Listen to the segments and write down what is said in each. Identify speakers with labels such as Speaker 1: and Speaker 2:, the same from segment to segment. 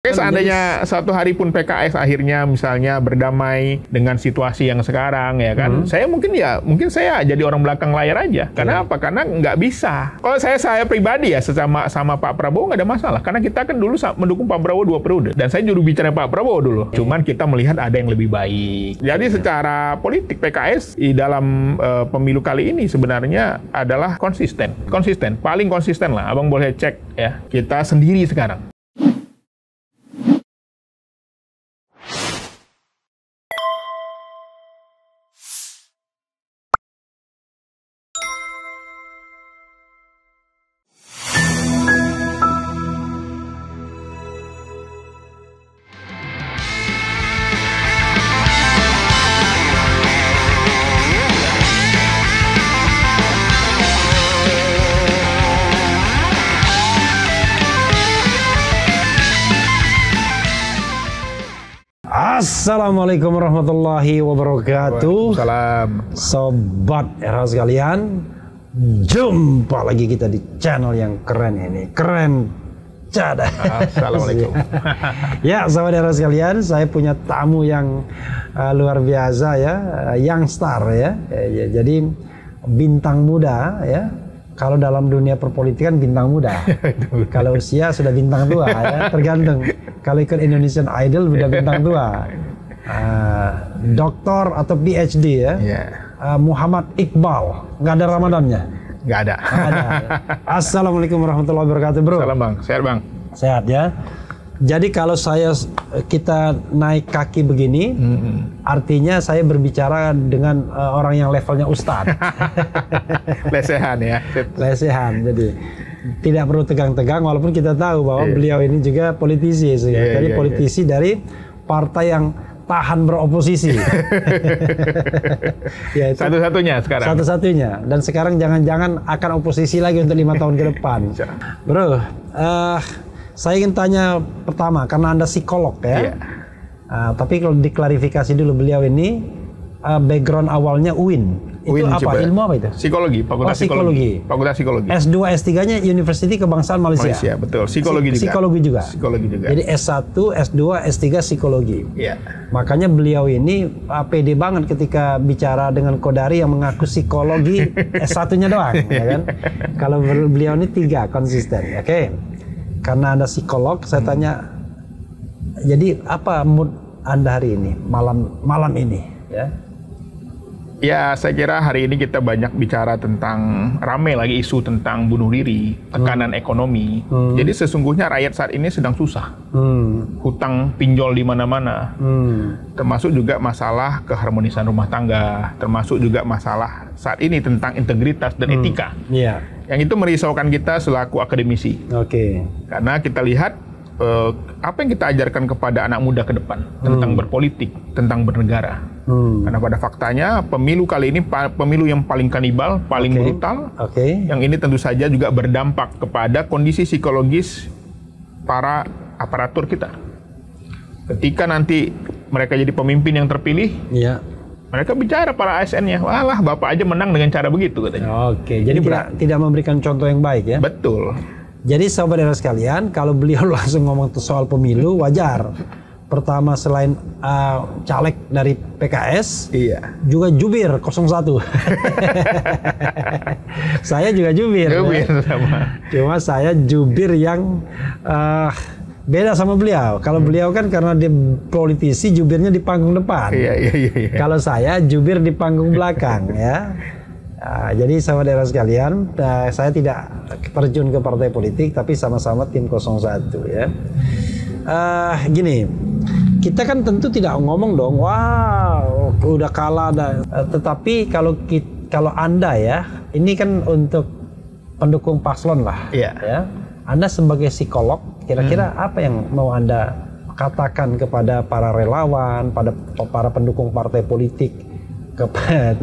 Speaker 1: Seandainya suatu hari pun PKS akhirnya misalnya berdamai dengan situasi yang sekarang, ya kan, mungkin saya jadi orang belakang layar aja. Karena apa? Karena nggak bisa. Kalau saya pribadi ya sama Pak Prabowo nggak ada masalah. Karena kita kan dulu mendukung Pak Prabowo 2 periode. Dan saya juru bicara Pak Prabowo dulu. Cuman kita melihat ada yang lebih baik. Jadi secara politik PKS di dalam pemilu kali ini sebenarnya adalah konsisten. Paling konsisten lah. Abang boleh cek ya. Kita sendiri sekarang.
Speaker 2: Assalamualaikum warahmatullahi wabarakatuh.
Speaker 1: Salam.
Speaker 2: Sobat era sekalian, jumpa lagi kita di channel yang keren ini. Keren cada.
Speaker 1: Assalamualaikum.
Speaker 2: Ya, sobat era sekalian, saya punya tamu yang luar biasa ya, young star ya. Jadi bintang muda ya. Kalau dalam dunia perpolitikan bintang muda. Kalau usia sudah bintang tua ya, tergantung. Kalau ikut Indonesian Idol udah bintang tua. Doktor atau PhD ya. Muhammad Iqbal. Nggak ada Ramadannya?
Speaker 1: Nggak ada.
Speaker 2: Assalamualaikum warahmatullahi wabarakatuh, bro.
Speaker 1: Salam, Bang. Sehat, Bang?
Speaker 2: Sehat ya. Jadi kalau kita naik kaki begini, artinya saya berbicara dengan orang yang levelnya ustadz.
Speaker 1: Lesehan ya.
Speaker 2: Lesehan. Jadi tidak perlu tegang-tegang, walaupun kita tahu bahwa beliau ini juga politisi. Jadi politisi dari partai yang tahan beroposisi. Ya,
Speaker 1: satu-satunya sekarang.
Speaker 2: Satu-satunya. Dan sekarang jangan-jangan akan oposisi lagi untuk 5 tahun ke depan. Bro, saya ingin tanya pertama, karena Anda psikolog ya. Tapi kalau diklarifikasi dulu, beliau ini background awalnya UIN. Itu apa? Ilmu apa itu?
Speaker 1: Psikologi, Fakultas Psikologi. Fakultas Psikologi.
Speaker 2: S2, S3-nya University Kebangsaan Malaysia.
Speaker 1: Malaysia, betul. Psikologi juga.
Speaker 2: Psikologi juga. Jadi S1, S2, S3 Psikologi.
Speaker 1: Iya.
Speaker 2: Makanya beliau ini pede banget ketika bicara dengan Kodari yang mengaku psikologi S1-nya doang, ya kan? Kalau beliau ini 3 konsisten. Oke. Karena Anda psikolog, saya tanya, jadi apa mood Anda hari ini, malam ini, ya?
Speaker 1: Ya, saya kira hari ini kita banyak bicara tentang, rame lagi isu tentang bunuh diri, tekanan ekonomi. Jadi sesungguhnya rakyat saat ini sedang susah. Hutang pinjol di mana-mana. Termasuk juga masalah keharmonisan rumah tangga. Termasuk juga masalah saat ini tentang integritas dan etika. Yang itu merisaukan kita selaku akademisi. Karena kita lihat apa yang kita ajarkan kepada anak muda ke depan tentang berpolitik, tentang bernegara. Karena pada faktanya pemilu kali ini pemilu yang paling kanibal, paling brutal. Yang ini tentu saja juga berdampak kepada kondisi psikologis para aparatur kita. Ketika nanti mereka jadi pemimpin yang terpilih, mereka bicara para ASN-nya, walah bapak aja menang dengan cara begitu katanya.
Speaker 2: Jadi tidak memberikan contoh yang baik ya.
Speaker 1: Betul.
Speaker 2: Jadi sahabat era sekalian, kalau beliau langsung ngomong soal pemilu, wajar. Pertama, selain caleg dari PKS, juga jubir 01. Saya juga jubir ya.
Speaker 1: Sama.
Speaker 2: Cuma saya jubir yang beda sama beliau. Kalau beliau kan karena dia politisi, jubirnya di panggung depan. Kalau saya jubir di panggung belakang ya. Jadi sahabat era sekalian, saya tidak terjun ke partai politik, tapi sama-sama tim 01 ya. Gini, kita kan tentu tidak ngomong dong, wow udah kalah tetapi kalau Anda ya, ini kan untuk pendukung paslon lah ya. Anda sebagai psikolog, kira-kira apa yang mau Anda katakan kepada para relawan, pada para pendukung partai politik,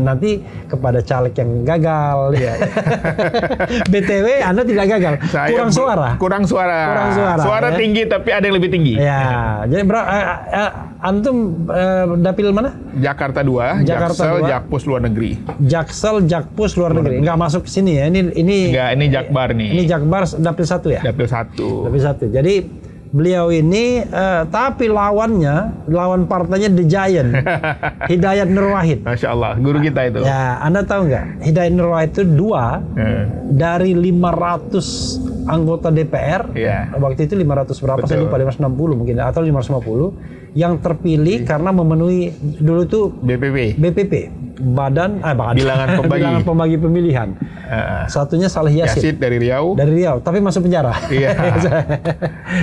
Speaker 2: nanti kepada caleg yang gagal. BTW Anda tidak gagal, kurang suara. Suara ya? Tinggi tapi ada yang lebih tinggi. Ya, jadi antum dapil mana?
Speaker 1: Jakarta 2, Jaksel, Jakpus luar negeri.
Speaker 2: Jaksel, Jakpus luar negeri. Enggak masuk ke sini ya. Ini
Speaker 1: Jakbar nih.
Speaker 2: Ini Jakbar dapil 1 ya?
Speaker 1: Dapil 1.
Speaker 2: Dapil 1. Jadi beliau ini tapi lawan partainya The Giant, Hidayat Nur Wahid.
Speaker 1: Masya Allah, guru kita itu.
Speaker 2: Ya, Anda tahu nggak? Hidayat Nur Wahid itu 2 dari 500 anggota DPR. Waktu itu 500 berapa? Saya lupa, 560 mungkin atau 550 yang terpilih karena memenuhi dulu itu BPP. Bilangan pembagi pemilihan. Satunya Saleh Yasid
Speaker 1: dari Riau,
Speaker 2: tapi masuk penjara.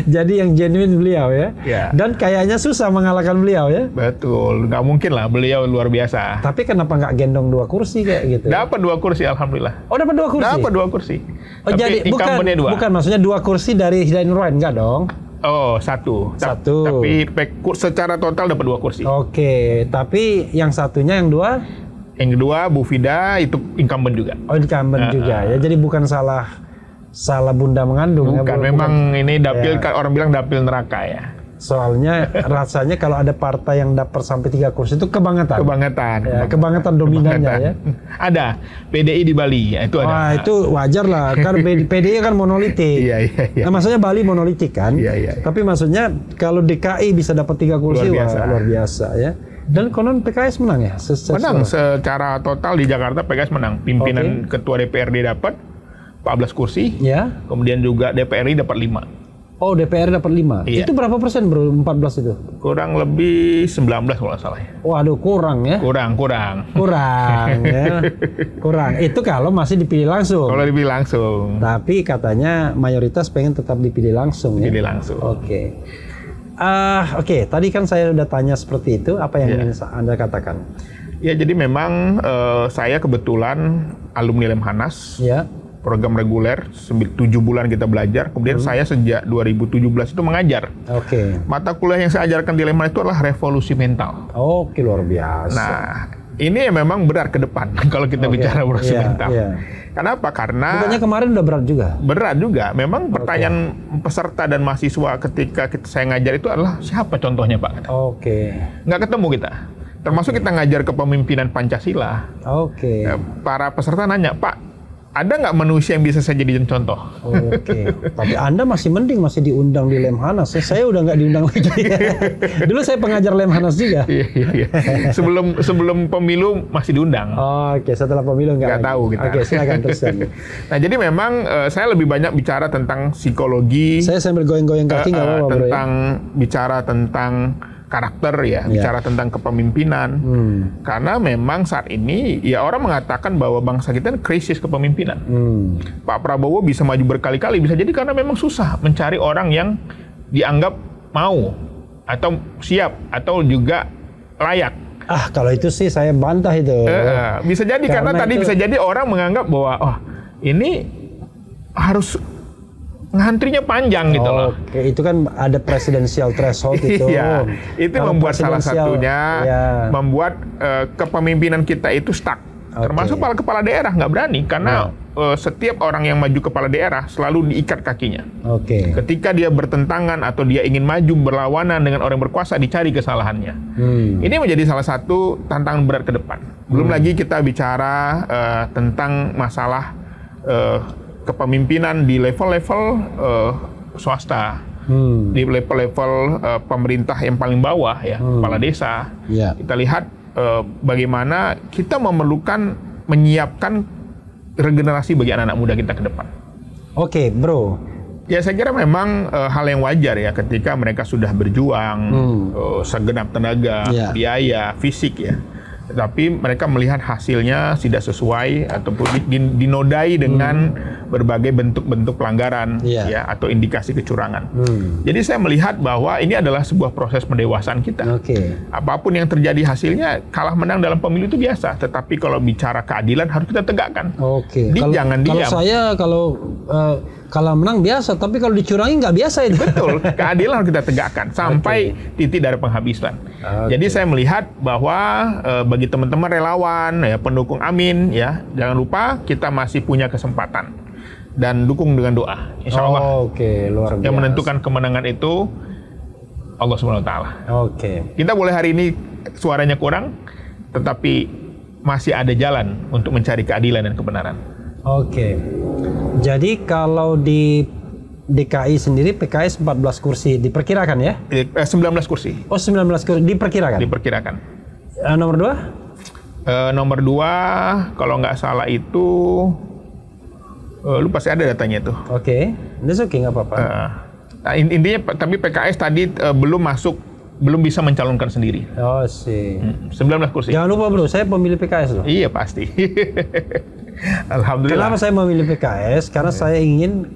Speaker 2: Jadi yang genuine beliau ya. Dan kayaknya susah mengalahkan beliau ya.
Speaker 1: Betul, nggak mungkin lah, beliau luar biasa.
Speaker 2: Tapi kenapa nggak gendong 2 kursi kayak gitu?
Speaker 1: Dapat 2 kursi, alhamdulillah.
Speaker 2: Oh, dapat 2 kursi.
Speaker 1: Dapat 2 kursi.
Speaker 2: Oh, jadi bukan maksudnya 2 kursi dari Hidayat Nur Wahid, enggak dong?
Speaker 1: Oh, satu. Tapi secara total dapat 2 kursi.
Speaker 2: Oke, tapi yang satunya yang 2?
Speaker 1: Yang kedua, Bu Fida itu incumbent juga.
Speaker 2: Oh, incumbent juga ya. Jadi bukan salah bunda mengandung.
Speaker 1: Bukan, memang ini dapil, orang bilang dapil neraka ya.
Speaker 2: Soalnya rasanya kalau ada partai yang dapat sampai 3 kursi itu kebangetan. Kebangetan dominannya ya.
Speaker 1: Ada PDI di Bali, ya, itu ada.
Speaker 2: Wah, itu wajar lah. Kan PDI kan monolitik. Nah, maksudnya Bali monolitik kan. Tapi maksudnya kalau DKI bisa dapat 3 kursi, luar biasa ya. Dan konon PKS menang ya?
Speaker 1: Menang secara total di Jakarta, PKS menang. Pimpinan ketua DPRD dapat 14 kursi. Kemudian juga DPRI dapat 5.
Speaker 2: Oh, DPR dapat 5. Itu berapa persen bro, 14 itu?
Speaker 1: Kurang lebih 19 kalau nggak salah ya.
Speaker 2: Waduh, kurang ya?
Speaker 1: Kurang
Speaker 2: ya. Kurang. Itu kalau masih dipilih langsung.
Speaker 1: Kalau dipilih langsung.
Speaker 2: Tapi katanya mayoritas pengen tetap dipilih langsung ya?
Speaker 1: Dipilih langsung.
Speaker 2: Oke, tadi kan saya udah tanya seperti itu. Apa yang ingin Anda katakan?
Speaker 1: Ya, jadi memang saya kebetulan alumni Lemhanas. Program reguler, 7 bulan kita belajar. Kemudian saya sejak 2017 itu mengajar. Mata kuliah yang saya ajarkan di Lemhanas itu adalah revolusi mental.
Speaker 2: Luar biasa.
Speaker 1: Nah, ini memang berat ke depan kalau kita bicara revolusi mental. Kenapa? Karena
Speaker 2: bukannya kemarin udah berat juga?
Speaker 1: Berat juga. Memang pertanyaan peserta dan mahasiswa ketika saya ngajar itu adalah siapa contohnya, Pak? Nggak ketemu kita. Termasuk kita ngajar kepemimpinan Pancasila. Para peserta nanya, Pak, ada nggak manusia yang bisa saya jadikan contoh?
Speaker 2: Tapi Anda masih mending masih diundang di Lemhanas. Saya udah nggak diundang lagi. Dulu saya pengajar Lemhanas juga.
Speaker 1: Sebelum pemilu masih diundang.
Speaker 2: Setelah pemilu nggak
Speaker 1: tahu kita.
Speaker 2: Silakan teruskan.
Speaker 1: Nah, jadi memang saya lebih banyak bicara tentang psikologi.
Speaker 2: Saya sambil goyang-goyang kaki nggak apa-apa, bro.
Speaker 1: Bicara tentang karakter ya, bicara tentang kepemimpinan. Karena memang saat ini ya orang mengatakan bahwa bangsa kita krisis kepemimpinan. Pak Prabowo bisa maju berkali-kali, bisa jadi karena memang susah mencari orang yang dianggap mau atau siap atau juga layak.
Speaker 2: Kalau itu sih saya bantah itu.
Speaker 1: Bisa jadi karena tadi bisa jadi orang menganggap bahwa ini harus ngantrinya panjang gitu loh.
Speaker 2: Itu kan ada presidensial threshold itu.
Speaker 1: Itu membuat salah satunya membuat kepemimpinan kita itu stuck. Termasuk kepala daerah nggak berani karena setiap orang yang maju kepala daerah selalu diikat kakinya. Ketika dia bertentangan atau dia ingin maju berlawanan dengan orang berkuasa, dicari kesalahannya. Ini menjadi salah satu tantangan berat ke depan. Belum lagi kita bicara tentang masalah kepemimpinan di level-level swasta, di level-level pemerintah yang paling bawah ya, kepala desa. Kita lihat bagaimana kita memerlukan menyiapkan regenerasi bagi anak-anak muda kita ke depan.
Speaker 2: Bro.
Speaker 1: Ya, saya kira memang hal yang wajar ya ketika mereka sudah berjuang segenap tenaga, biaya, fisik ya. Tapi mereka melihat hasilnya tidak sesuai ataupun dinodai dengan berbagai bentuk-bentuk pelanggaran atau indikasi kecurangan. Jadi saya melihat bahwa ini adalah sebuah proses pendewasaan kita. Apapun yang terjadi hasilnya, kalah menang dalam pemilu itu biasa. Tetapi kalau bicara keadilan harus kita tegakkan. Jangan diam.
Speaker 2: Kalau saya kalah menang biasa, tapi kalau dicurangi nggak biasa itu.
Speaker 1: Betul, keadilan harus kita tegakkan sampai titik dari penghabisan. Jadi saya melihat bahwa bagi teman-teman relawan, ya, pendukung Amin, ya, jangan lupa kita masih punya kesempatan dan dukung dengan doa. Insya Allah.
Speaker 2: Luar biasa.
Speaker 1: Yang menentukan kemenangan itu Allah Subhanahu Wa Taala. Kita boleh hari ini suaranya kurang, tetapi masih ada jalan untuk mencari keadilan dan kebenaran.
Speaker 2: Jadi kalau di DKI sendiri PKS 14 kursi diperkirakan ya?
Speaker 1: 19 kursi.
Speaker 2: Oh 19 kursi diperkirakan?
Speaker 1: Diperkirakan.
Speaker 2: Nomor 2?
Speaker 1: Nomor 2 kalau nggak salah itu, lu pasti ada datanya itu.
Speaker 2: Oke, that's okay, nggak apa-apa.
Speaker 1: Nah, intinya tapi PKS tadi belum bisa mencalonkan sendiri.
Speaker 2: Oh sih.
Speaker 1: 19 kursi.
Speaker 2: Jangan lupa bro, saya pemilih PKS loh.
Speaker 1: Iya pasti. Alhamdulillah.
Speaker 2: Kenapa saya memilih PKS? Karena saya ingin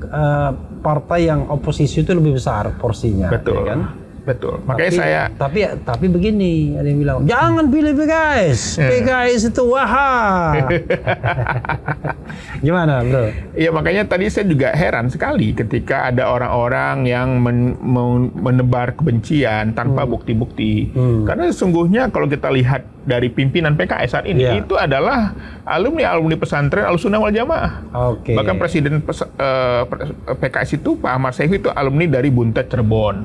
Speaker 2: partai yang oposisi itu lebih besar porsinya.
Speaker 1: Betul.
Speaker 2: Ya kan?
Speaker 1: Betul. Makanya
Speaker 2: tapi begini, ada yang bilang jangan pilih PKS. PKS itu wah. Gimana, bro?
Speaker 1: Iya, makanya tadi saya juga heran sekali ketika ada orang-orang yang menebar kebencian tanpa bukti-bukti. Karena sesungguhnya kalau kita lihat dari pimpinan PKS saat ini, itu adalah alumni pesantren Ahlussunnah wal Jamaah.
Speaker 2: Okay.
Speaker 1: Bahkan presiden PKS itu Pak Ahmad Saifi itu alumni dari Buntet Cirebon.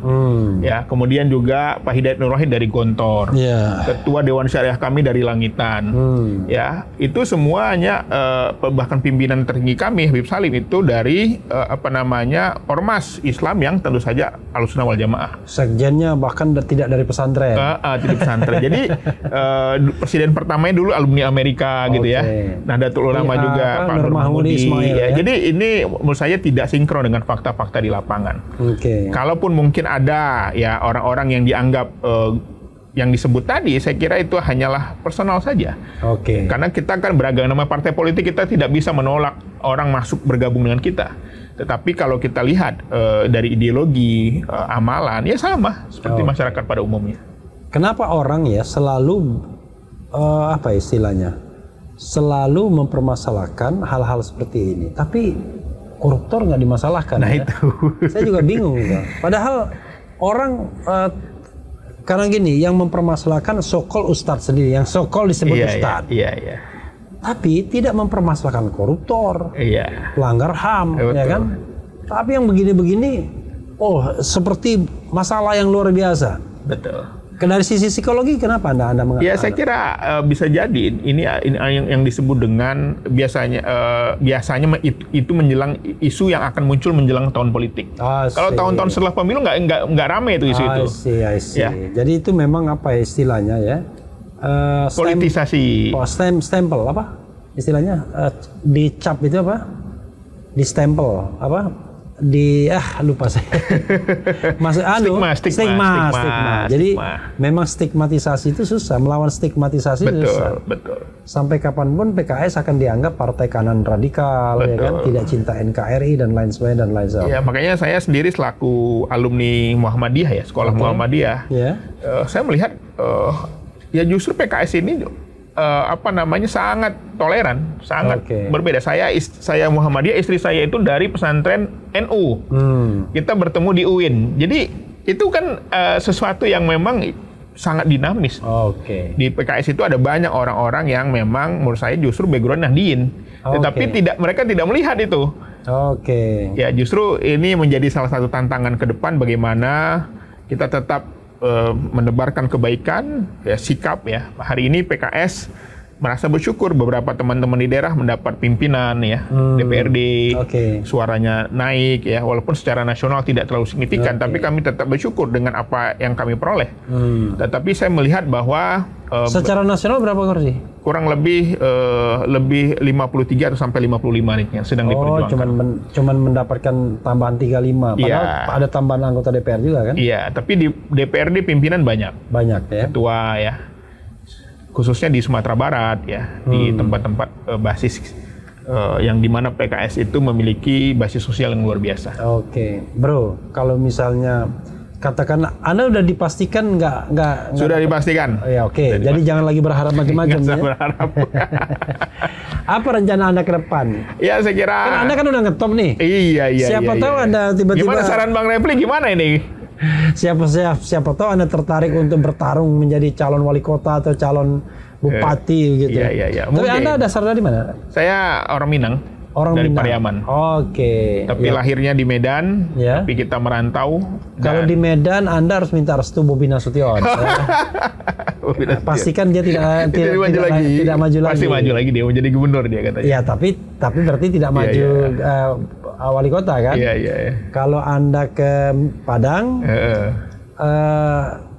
Speaker 1: Ya, kemudian juga Pak Hidayat Nur Wahid dari Gontor. Ketua Dewan Syariah kami dari Langitan. Ya, itu semuanya bahkan pimpinan tertinggi kami Habib Salim itu dari ormas Islam yang tentu saja Ahlussunnah wal Jamaah.
Speaker 2: Sekjennya bahkan tidak dari pesantren.
Speaker 1: Tidak pesantren. Jadi presiden pertamanya dulu alumni Amerika gitu ya. Nahdlatul Ulama juga Pak Nur Mahmudi. Ya. Jadi ini menurut saya tidak sinkron dengan fakta-fakta di lapangan. Kalaupun mungkin ada ya orang-orang yang dianggap yang disebut tadi, saya kira itu hanyalah personal saja. Karena kita kan beragam nama partai politik, kita tidak bisa menolak orang masuk bergabung dengan kita. Tetapi kalau kita lihat dari ideologi, amalan, ya sama seperti masyarakat pada umumnya.
Speaker 2: Kenapa orang ya selalu apa istilahnya? Selalu mempermasalahkan hal-hal seperti ini. Tapi koruptor nggak dimasalahkan.
Speaker 1: Nah
Speaker 2: ya?
Speaker 1: itu.
Speaker 2: Saya juga bingung gitu. Padahal orang karena gini, yang mempermasalahkan sokol ustadz sendiri, yang sokol disebut ustadz.
Speaker 1: Iya.
Speaker 2: Tapi tidak mempermasalahkan koruptor, pelanggar HAM, ya kan? Tapi yang begini-begini, seperti masalah yang luar biasa.
Speaker 1: Betul.
Speaker 2: Dari sisi psikologi, kenapa Anda mengatakan?
Speaker 1: Ya, saya kira bisa jadi ini yang disebut dengan biasanya itu menjelang isu yang akan muncul menjelang tahun politik. Kalau tahun-tahun setelah pemilu nggak rame itu isu itu.
Speaker 2: I see. Ya. Jadi itu memang apa istilahnya ya?
Speaker 1: Politisasi.
Speaker 2: Stempel apa? Istilahnya dicap itu apa? Di stempel apa? Lupa saya. Stigma. Jadi memang stigmatisasi itu susah, melawan stigmatisasi susah.
Speaker 1: Betul.
Speaker 2: Sampai kapanpun PKS akan dianggap partai kanan radikal, ya kan, tidak cinta NKRI dan lain sebagainya. Ya,
Speaker 1: makanya saya sendiri selaku alumni Muhammadiyah ya, sekolah Muhammadiyah, saya melihat ya justru PKS ini sangat toleran, sangat berbeda. Saya Muhammadiyah, istri saya itu dari pesantren NU. Kita bertemu di UIN. Jadi itu kan sesuatu yang memang sangat dinamis. Di PKS itu ada banyak orang-orang yang memang menurut saya justru background Nahdien. Tetapi mereka tidak melihat itu. Ya, justru ini menjadi salah satu tantangan ke depan bagaimana kita tetap menebarkan kebaikan, ya, sikap ya. Hari ini PKS merasa bersyukur beberapa teman-teman di daerah mendapat pimpinan ya, DPRD, suaranya naik ya, walaupun secara nasional tidak terlalu signifikan, tapi kami tetap bersyukur dengan apa yang kami peroleh. Tetapi saya melihat bahwa
Speaker 2: secara nasional berapa kursi?
Speaker 1: Kurang lebih 53 atau sampai 55 nih yang sedang diperjuangkan.
Speaker 2: Cuman mendapatkan tambahan 35. Padahal ada tambahan anggota DPR juga kan?
Speaker 1: Iya, tapi di DPRD pimpinan banyak ya. Ketua ya. Khususnya di Sumatera Barat ya, di tempat-tempat basis yang dimana PKS itu memiliki basis sosial yang luar biasa.
Speaker 2: Bro, kalau misalnya katakan Anda udah dipastikan nggak?
Speaker 1: Sudah dipastikan.
Speaker 2: Ya jadi jangan lagi berharap macam-macam ya.
Speaker 1: Berharap.
Speaker 2: Apa rencana Anda ke depan?
Speaker 1: Ya saya kira.
Speaker 2: Kan Anda kan udah ngetop nih.
Speaker 1: Iya.
Speaker 2: Siapa tahu Anda tiba-tiba.
Speaker 1: Gimana saran Bang Repli gimana ini?
Speaker 2: Siapa tahu Anda tertarik untuk bertarung menjadi calon wali kota atau calon bupati gitu.
Speaker 1: Iya.
Speaker 2: Tapi Anda dasarnya di mana?
Speaker 1: Saya orang Minang.
Speaker 2: Dari
Speaker 1: Pariaman. Tapi lahirnya di Medan, tapi kita merantau.
Speaker 2: Kalau di Medan Anda harus minta restu Bobi Nasution. Pastikan dia tidak maju lagi.
Speaker 1: Pasti maju lagi, dia mau jadi gubernur dia katanya.
Speaker 2: Ya, tapi berarti tidak maju wali kota kan. Kalau Anda ke Padang,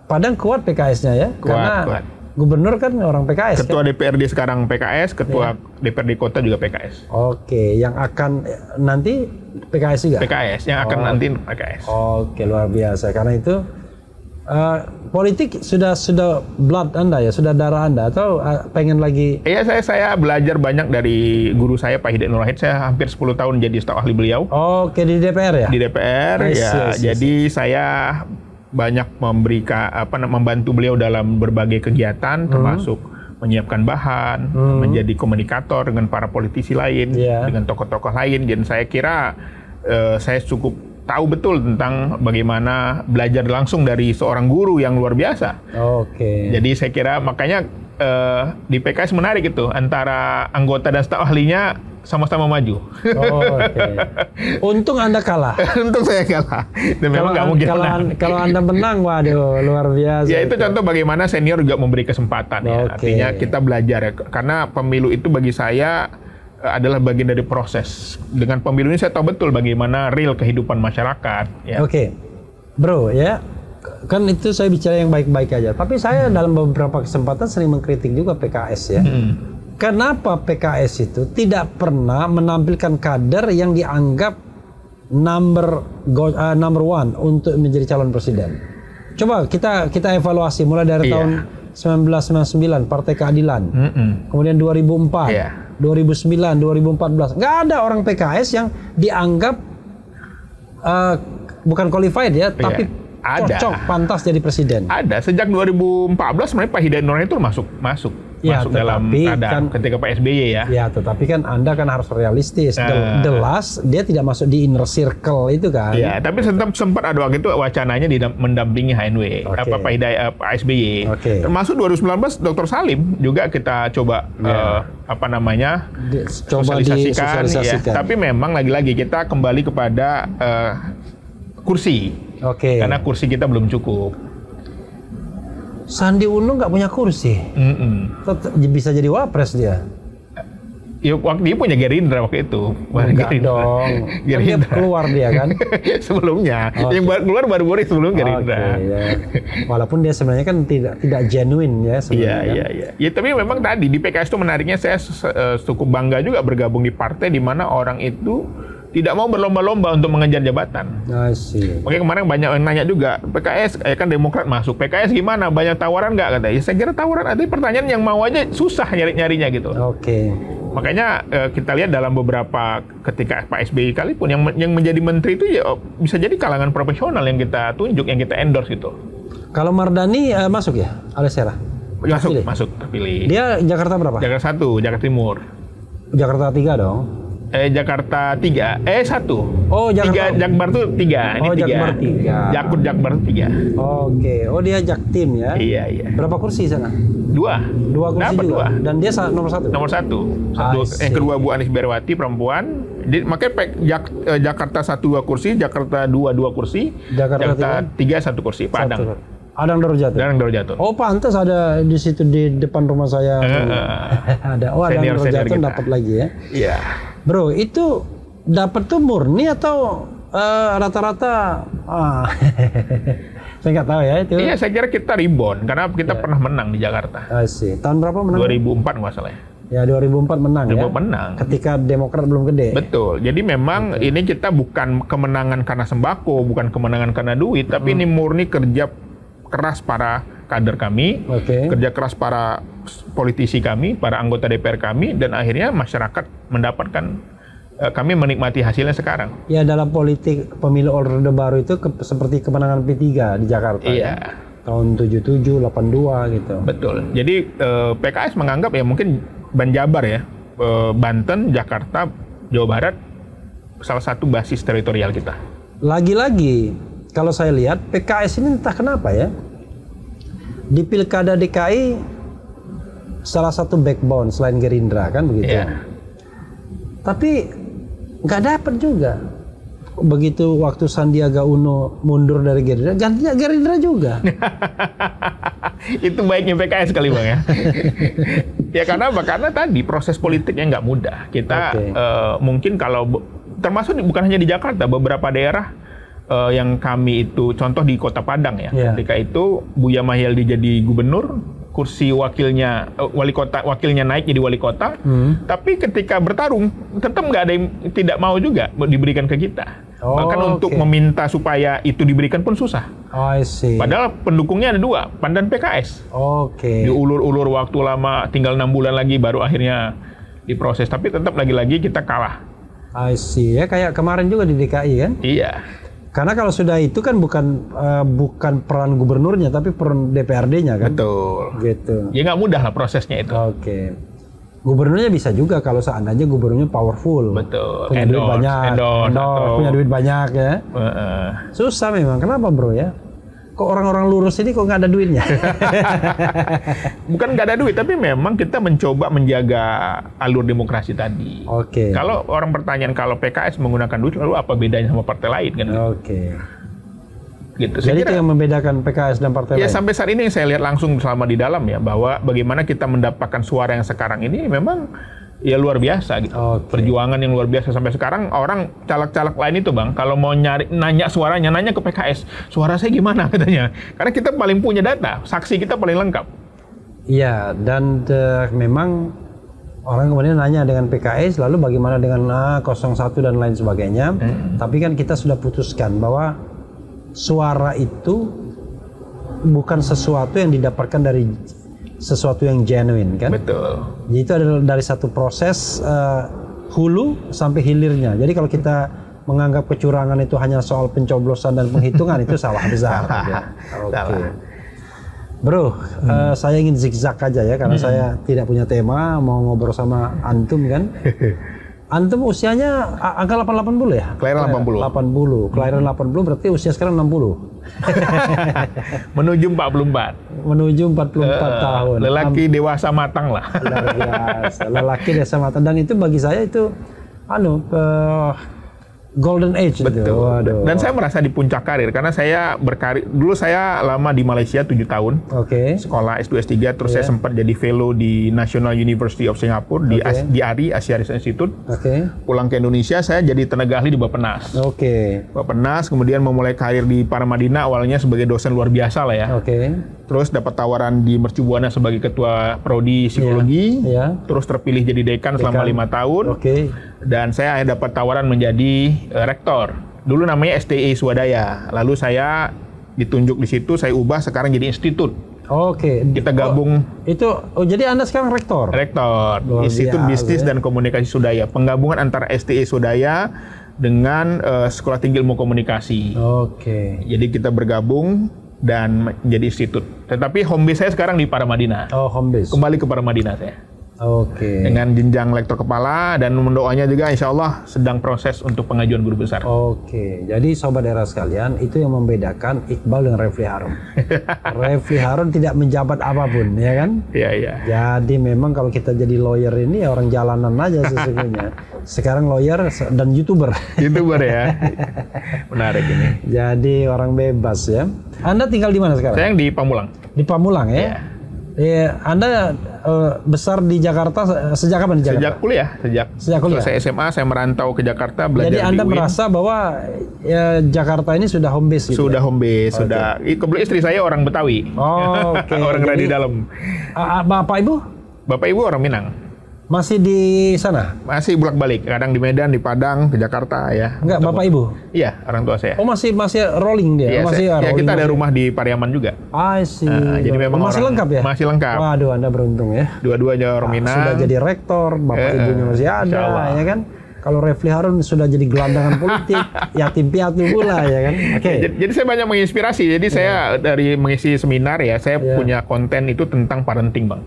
Speaker 2: Padang kuat PKS-nya ya, karena gubernur kan orang PKS.
Speaker 1: Ketua
Speaker 2: kan?
Speaker 1: DPRD sekarang PKS, ketua DPRD kota juga PKS.
Speaker 2: Oke, yang akan nanti PKS juga.
Speaker 1: PKS yang akan nanti PKS.
Speaker 2: Oke, luar biasa. Karena itu politik sudah blood Anda ya, sudah darah Anda, atau pengen lagi?
Speaker 1: Iya, saya belajar banyak dari guru saya Pak Hidayat Nur Wahid. Saya hampir 10 tahun jadi staf ahli beliau.
Speaker 2: Oke, di DPR ya?
Speaker 1: Di DPR ya. Jadi saya banyak membantu beliau dalam berbagai kegiatan, termasuk menyiapkan bahan, menjadi komunikator dengan para politisi lain, dengan tokoh-tokoh lain. Dan saya kira saya cukup tahu betul tentang bagaimana belajar langsung dari seorang guru yang luar biasa. Jadi saya kira makanya di PKS menarik itu, antara anggota dan staf ahlinya sama-sama maju.
Speaker 2: Untung Anda kalah.
Speaker 1: Untung saya kalah. Dan memang nggak mungkin menang.
Speaker 2: Kalau Anda menang, waduh, luar biasa.
Speaker 1: Ya itu contoh bagaimana senior juga memberi kesempatan ya. Artinya kita belajar ya. Karena pemilu itu bagi saya adalah bagian dari proses. Dengan pemilu ini saya tahu betul bagaimana real kehidupan masyarakat. Ya.
Speaker 2: Bro ya. Kan itu saya bicara yang baik-baik aja. Tapi saya dalam beberapa kesempatan sering mengkritik juga PKS ya. Kenapa PKS itu tidak pernah menampilkan kader yang dianggap number one untuk menjadi calon presiden? Coba kita evaluasi mulai dari tahun 1999 Partai Keadilan, kemudian 2004, 2009, 2014, nggak ada orang PKS yang dianggap bukan qualified ya, tapi cocok pantas jadi presiden.
Speaker 1: Ada sejak 2014 sebenarnya Pak Hidayat Nur Wahid itu masuk dalam keadaan ketika Pak SBY ya.
Speaker 2: Ya, tetapi kan Anda kan harus realistis. The last dia tidak masuk di inner circle itu kan.
Speaker 1: Ya, tapi sempat ada waktu itu wacananya mendampingi HNW, Pak Hidayat, Pak SBY. Termasuk 2019 Dr. Salim juga kita coba sosialisasikan. Ya. Tapi memang lagi-lagi kita kembali kepada kursi. Karena kursi kita belum cukup.
Speaker 2: Sandi Uno nggak punya kursi. Bisa jadi wapres dia.
Speaker 1: Ya, waktu dia punya Gerindra waktu itu.
Speaker 2: Enggak dong. Gerindra. Dia keluar dia kan?
Speaker 1: Sebelumnya. Yang keluar baru-baru sebelum Gerindra.
Speaker 2: Walaupun dia sebenarnya kan tidak genuine ya sebenarnya.
Speaker 1: Iya. Ya, tapi memang tadi di PKS itu menariknya saya cukup bangga juga bergabung di partai di mana orang itu tidak mau berlomba-lomba untuk mengejar jabatan. Makanya kemarin banyak yang nanya juga, PKS, kan Demokrat masuk, PKS gimana? Banyak tawaran nggak? Katanya. Saya kira tawaran, ada pertanyaan yang mau aja susah nyarinya gitu. Makanya kita lihat dalam beberapa ketika Pak SBY kali pun yang menjadi menteri itu ya bisa jadi kalangan profesional yang kita tunjuk, yang kita endorse gitu.
Speaker 2: Kalau Mardani masuk ya? Alesera?
Speaker 1: Masuk, terpilih.
Speaker 2: Dia Jakarta berapa?
Speaker 1: Jakarta 1, Jakarta Timur.
Speaker 2: Jakarta 3 dong.
Speaker 1: Jakarta 3, 1.
Speaker 2: Oh, Jakarta.
Speaker 1: Jakbar tuh 3.
Speaker 2: Oh, Jakbar 3.
Speaker 1: Jakbar tuh 3.
Speaker 2: Oh, dia Jaktim ya?
Speaker 1: Iya.
Speaker 2: Berapa kursi sana?
Speaker 1: 2
Speaker 2: kursi
Speaker 1: dapat
Speaker 2: juga?
Speaker 1: 2.
Speaker 2: Dan dia nomor 1?
Speaker 1: Nomor 1. Yang kedua Bu Anies Berwati, perempuan. Makanya Jakarta 1 2 kursi, Jakarta 2 2 kursi, Jakarta 3 1 kursi, Padang.
Speaker 2: Adang Dorojato. Oh, pantas ada di situ di depan rumah saya. Ada. Oh, Adang Dorojato dapat lagi ya? Iya. Bro, itu dapat tuh murni atau rata-rata? Saya nggak tahu ya itu.
Speaker 1: Iya, saya kira kita rebound karena kita pernah menang di Jakarta.
Speaker 2: Tahun berapa menang?
Speaker 1: 2004 nggak salah ya.
Speaker 2: Ya 2004 menang
Speaker 1: 2004
Speaker 2: ya.
Speaker 1: Menang.
Speaker 2: Ketika Demokrat belum gede.
Speaker 1: Betul. Jadi memang ini kita bukan kemenangan karena sembako, bukan kemenangan karena duit, tapi ini murni kerja keras para kader kami, kerja keras para politisi kami, para anggota DPR kami, dan akhirnya masyarakat mendapatkan, kami menikmati hasilnya sekarang.
Speaker 2: Ya, dalam politik pemilu Orde Baru itu seperti kemenangan P3 di Jakarta.
Speaker 1: Iya.
Speaker 2: Ya? Tahun 77, 82 gitu.
Speaker 1: Betul. Jadi PKS menganggap ya mungkin Banjabar ya, Banten, Jakarta, Jawa Barat salah satu basis teritorial kita.
Speaker 2: Lagi-lagi kalau saya lihat PKS ini entah kenapa ya, di Pilkada DKI salah satu backbone selain Gerindra kan begitu. Tapi nggak dapat juga. Begitu waktu Sandiaga Uno mundur dari Gerindra, gantinya Gerindra juga.
Speaker 1: Itu baiknya PKS kali Bang ya. Ya karena tadi proses politiknya nggak mudah. Kita mungkin kalau termasuk bukan hanya di Jakarta, beberapa daerah yang kami itu, contoh di Kota Padang ya, ketika itu Buya Mahyaldi jadi gubernur, kursi wakilnya wakilnya naik jadi wali kota, tapi ketika bertarung tetap nggak ada yang tidak mau juga diberikan ke kita. Bahkan untuk meminta supaya itu diberikan pun susah.
Speaker 2: I see.
Speaker 1: Padahal pendukungnya ada 2, PAN dan PKS. Diulur-ulur waktu lama, tinggal 6 bulan lagi baru akhirnya diproses. Tapi tetap lagi-lagi kita kalah.
Speaker 2: I see. Ya kayak kemarin juga di DKI kan?
Speaker 1: Iya.
Speaker 2: Karena kalau sudah itu kan bukan peran gubernurnya, tapi peran DPRD-nya kan?
Speaker 1: Betul.
Speaker 2: Gitu.
Speaker 1: Ya nggak mudah lah prosesnya itu.
Speaker 2: Gubernurnya bisa juga kalau seandainya gubernurnya powerful.
Speaker 1: Betul.
Speaker 2: Punya duit banyak. Punya duit banyak ya. Susah memang. Kenapa bro ya? Kok orang-orang lurus ini kok nggak ada duitnya?
Speaker 1: Bukan nggak ada duit, tapi memang kita mencoba menjaga alur demokrasi tadi. Kalau orang pertanyaan kalau PKS menggunakan duit, lalu apa bedanya sama partai lain kan? Gitu.
Speaker 2: Jadi itu yang membedakan PKS dan partai lain?
Speaker 1: Ya sampai saat ini yang saya lihat langsung selama di dalam ya, bahwa bagaimana kita mendapatkan suara yang sekarang ini memang ya luar biasa gitu. Perjuangan yang luar biasa sampai sekarang. Orang caleg-caleg lain itu Bang, kalau mau nanya suaranya, nanya ke PKS, suara saya gimana katanya. Karena kita paling punya data, saksi kita paling lengkap. Iya,
Speaker 2: dan memang orang kemudian nanya dengan PKS, lalu bagaimana dengan 01 dan lain sebagainya. Tapi kan kita sudah putuskan bahwa suara itu bukan sesuatu yang didapatkan dari sesuatu yang genuine kan?
Speaker 1: Betul.
Speaker 2: Jadi itu adalah dari satu proses hulu sampai hilirnya. Jadi kalau kita menganggap kecurangan itu hanya soal pencoblosan dan penghitungan itu salah besar. Bro, saya ingin zigzag aja ya karena saya tidak punya tema, mau ngobrol sama antum kan. Antum usianya angka 80 ya?
Speaker 1: Kelahiran 80.
Speaker 2: Kelahiran 80 berarti usia sekarang 60.
Speaker 1: Menuju 44.
Speaker 2: Menuju 44 tahun.
Speaker 1: Lelaki dewasa matang lah.
Speaker 2: Luar biasa. Lelaki dewasa matang, dan itu bagi saya itu golden age.
Speaker 1: Betul. Dan saya merasa di puncak karir karena saya berkarir dulu, saya lama di Malaysia 7 tahun. Sekolah S2 S3, terus saya sempat jadi fellow di National University of Singapore di ARI, Asia Research Institute. Pulang ke Indonesia saya jadi tenaga ahli di Bappenas. Bappenas, kemudian memulai karir di Paramadina awalnya sebagai dosen luar biasa lah ya. Terus dapat tawaran di Mercu Buana sebagai ketua prodi psikologi. Terus terpilih jadi dekan selama 5 tahun. Dan saya dapat tawaran menjadi rektor. Dulu namanya STI Swadaya. Lalu saya ditunjuk di situ, saya ubah sekarang jadi institut. Kita gabung.
Speaker 2: Jadi Anda sekarang rektor?
Speaker 1: Rektor. Institut Bisnis dan Komunikasi Swadaya. Penggabungan antara STI Swadaya dengan Sekolah Tinggi Ilmu Komunikasi. Jadi kita bergabung dan menjadi institut. Tetapi home base saya sekarang di Paramadina.
Speaker 2: Home base.
Speaker 1: Kembali ke Paramadina saya. Dengan jenjang lektor kepala, dan mendoanya juga insya Allah sedang proses untuk pengajuan guru besar.
Speaker 2: Jadi sobat daerah sekalian, itu yang membedakan Iqbal dengan Refli Harun. Refli Harun tidak menjabat apapun, ya kan? Jadi memang kalau kita jadi lawyer ini ya orang jalanan aja sesungguhnya. Sekarang lawyer dan YouTuber. YouTuber ya. Menarik ini. Jadi orang bebas ya. Anda tinggal di mana sekarang?
Speaker 1: Saya di Pamulang.
Speaker 2: Di Pamulang ya? Anda besar di Jakarta sejak kapan di Jakarta?
Speaker 1: Sejak kuliah, sejak kuliah. Selesai SMA saya merantau ke Jakarta belajar.
Speaker 2: Jadi Anda merasa bahwa Jakarta ini sudah home base gitu?
Speaker 1: Sudah home base, sudah. Kebetulan istri saya orang Betawi. Orang Radi Dalam.
Speaker 2: Bapak Ibu?
Speaker 1: Bapak Ibu orang Minang.
Speaker 2: Masih di sana?
Speaker 1: Masih bolak-balik, kadang di Medan, di Padang, ke Jakarta ya.
Speaker 2: Enggak, Bapak Ibu?
Speaker 1: Iya, orang tua saya.
Speaker 2: Masih rolling dia?
Speaker 1: Iya, kita ada rumah di Pariaman juga.
Speaker 2: I see.
Speaker 1: Jadi memang
Speaker 2: masih lengkap ya?
Speaker 1: Masih lengkap.
Speaker 2: Waduh, Anda beruntung ya.
Speaker 1: Dua-duanya orang Minang.
Speaker 2: Sudah jadi rektor, Bapak Ibunya masih ada, ya kan? Kalau Refli Harun sudah jadi gelandangan politik, yatim piatu pula ya kan.
Speaker 1: Jadi saya banyak menginspirasi. Jadi saya dari mengisi seminar ya, saya punya konten itu tentang parenting, Bang.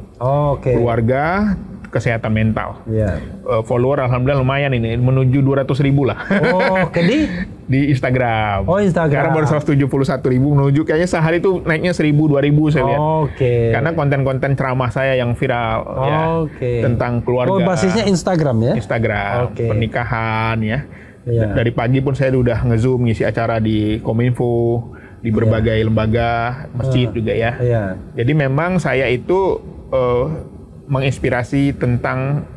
Speaker 1: Keluarga, kesehatan mental. Follower alhamdulillah lumayan ini, menuju 200.000 lah. Di Instagram. Instagram. Karena baru 171.000, menuju kayaknya sehari itu naiknya 1.000-2.000 saya lihat. Karena konten-konten ceramah saya yang viral ya, tentang keluarga.
Speaker 2: Basisnya Instagram ya?
Speaker 1: Instagram, pernikahan ya. Dari pagi pun saya udah nge-zoom ngisi acara di Kominfo, di berbagai lembaga, masjid juga ya. Jadi memang saya itu menginspirasi tentang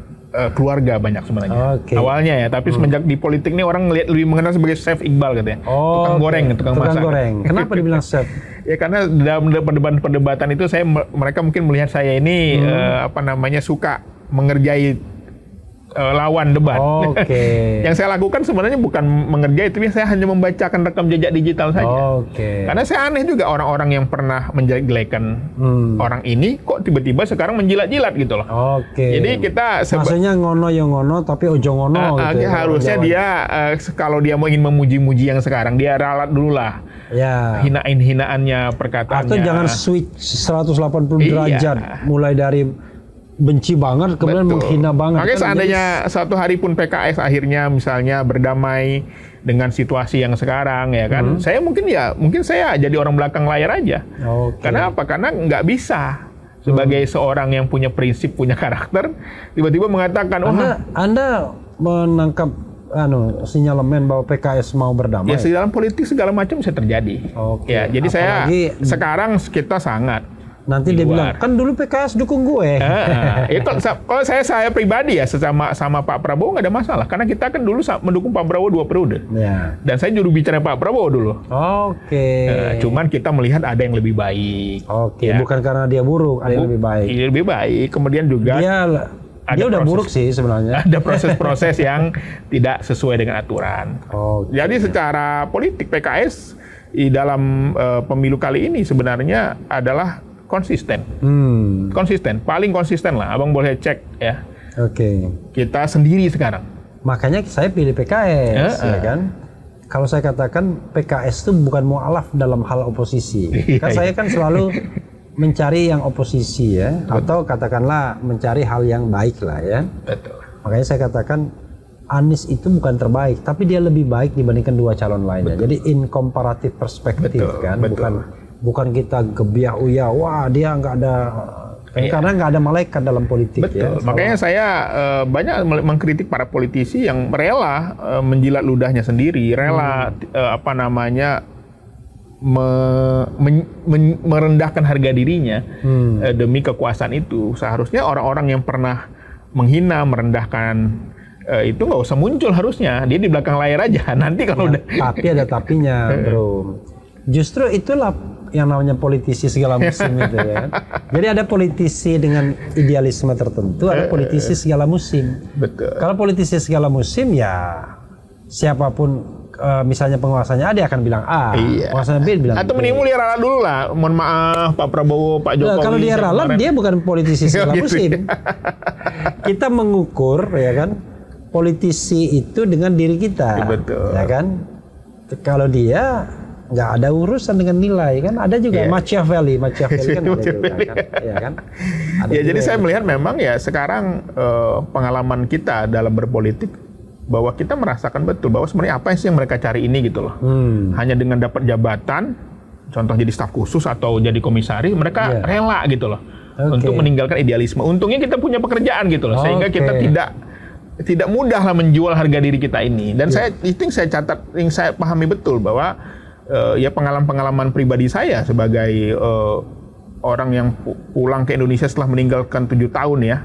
Speaker 1: keluarga banyak sebenarnya. Awalnya ya, tapi semenjak di politik nih orang lebih mengenal sebagai Chef Iqbal katanya. Tukang goreng, tukang masak.
Speaker 2: Goreng. Kenapa dibilang chef?
Speaker 1: Ya karena dalam perdebatan itu mereka mungkin melihat saya ini suka mengerjai lawan debat. Yang saya lakukan sebenarnya bukan mengerjai, tapi saya hanya membacakan rekam jejak digital saja. Karena saya aneh juga orang-orang yang pernah menjelek-jelekan orang ini kok tiba-tiba sekarang menjilat-jilat gitu loh. Jadi kita
Speaker 2: maksudnya ngono ya ngono tapi ojo ngono gitu.
Speaker 1: Harusnya dia kalau dia mau ingin memuji-muji yang sekarang dia ralat dulu lah.
Speaker 2: Ya.
Speaker 1: Hinaannya perkataannya.
Speaker 2: Atau jangan switch 180 derajat mulai dari benci banget kemudian menghina banget.
Speaker 1: Makanya seandainya satu hari pun PKS akhirnya misalnya berdamai dengan situasi yang sekarang ya kan, saya mungkin saya jadi orang belakang layar aja. Karena apa? Karena nggak bisa sebagai seorang yang punya prinsip, punya karakter, tiba-tiba mengatakan,
Speaker 2: Anda menangkap sinyalemen bahwa PKS mau berdamai.
Speaker 1: Ya, dalam politik segala macam bisa terjadi. Ya, jadi sekarang kita sangat.
Speaker 2: Nanti dia bilang, kan dulu PKS dukung gue.
Speaker 1: Kalau saya pribadi ya, sama Pak Prabowo nggak ada masalah. Karena kita kan dulu mendukung Pak Prabowo 2 periode. Dan saya juru bicara Pak Prabowo dulu. Cuman kita melihat ada yang lebih baik.
Speaker 2: Bukan karena dia buruk, ada yang lebih baik.
Speaker 1: Lebih baik. Kemudian juga
Speaker 2: dia udah buruk sih sebenarnya.
Speaker 1: Ada proses-proses yang tidak sesuai dengan aturan. Jadi secara politik PKS di dalam pemilu kali ini sebenarnya adalah konsisten. Paling konsisten lah. Abang boleh cek ya. Kita sendiri sekarang.
Speaker 2: Makanya saya pilih PKS, ya kan? Kalau saya katakan PKS itu bukan mu'alaf dalam hal oposisi. Kan saya kan selalu mencari yang oposisi ya, atau katakanlah mencari hal yang baik lah ya. Makanya saya katakan Anies itu bukan terbaik, tapi dia lebih baik dibandingkan 2 calon lainnya. Jadi in comparative perspektif kan, bukan kita gebiah uya, wah dia nggak ada, karena nggak ada malaikat dalam politik.
Speaker 1: Makanya saya banyak mengkritik para politisi yang rela menjilat ludahnya sendiri, rela merendahkan harga dirinya demi kekuasaan itu. Seharusnya orang-orang yang pernah menghina, merendahkan itu nggak usah muncul, harusnya dia di belakang layar aja. Nanti kalau udah.
Speaker 2: Tapi ada tapinya, bro. Justru itulah yang namanya politisi segala musim itu ya. Jadi ada politisi dengan idealisme tertentu, ada politisi segala musim. Kalau politisi segala musim ya siapapun misalnya penguasanya A dia akan bilang A, penguasanya B bilang
Speaker 1: atau minimal dia ralat dulu lah. Mohon maaf Pak Prabowo, Pak Jokowi.
Speaker 2: Kalau dia ralat dia bukan politisi segala musim. Kita mengukur ya kan politisi itu dengan diri kita. Ya kan? Kalau dia nggak ada urusan dengan nilai kan, ada juga Machiavelli kan ada juga kan, ya kan.
Speaker 1: Jadi saya melihat memang ya sekarang pengalaman kita dalam berpolitik bahwa kita merasakan betul bahwa sebenarnya apa sih yang mereka cari ini gitu loh. Hanya dengan dapat jabatan, contoh jadi staf khusus atau jadi komisaris, mereka rela gitu loh untuk meninggalkan idealisme. Untungnya kita punya pekerjaan gitu loh, sehingga kita tidak mudah lah menjual harga diri kita ini. Dan itu yang saya catat, yang saya pahami betul bahwa ya pengalaman pribadi saya sebagai orang yang pulang ke Indonesia setelah meninggalkan 7 tahun ya,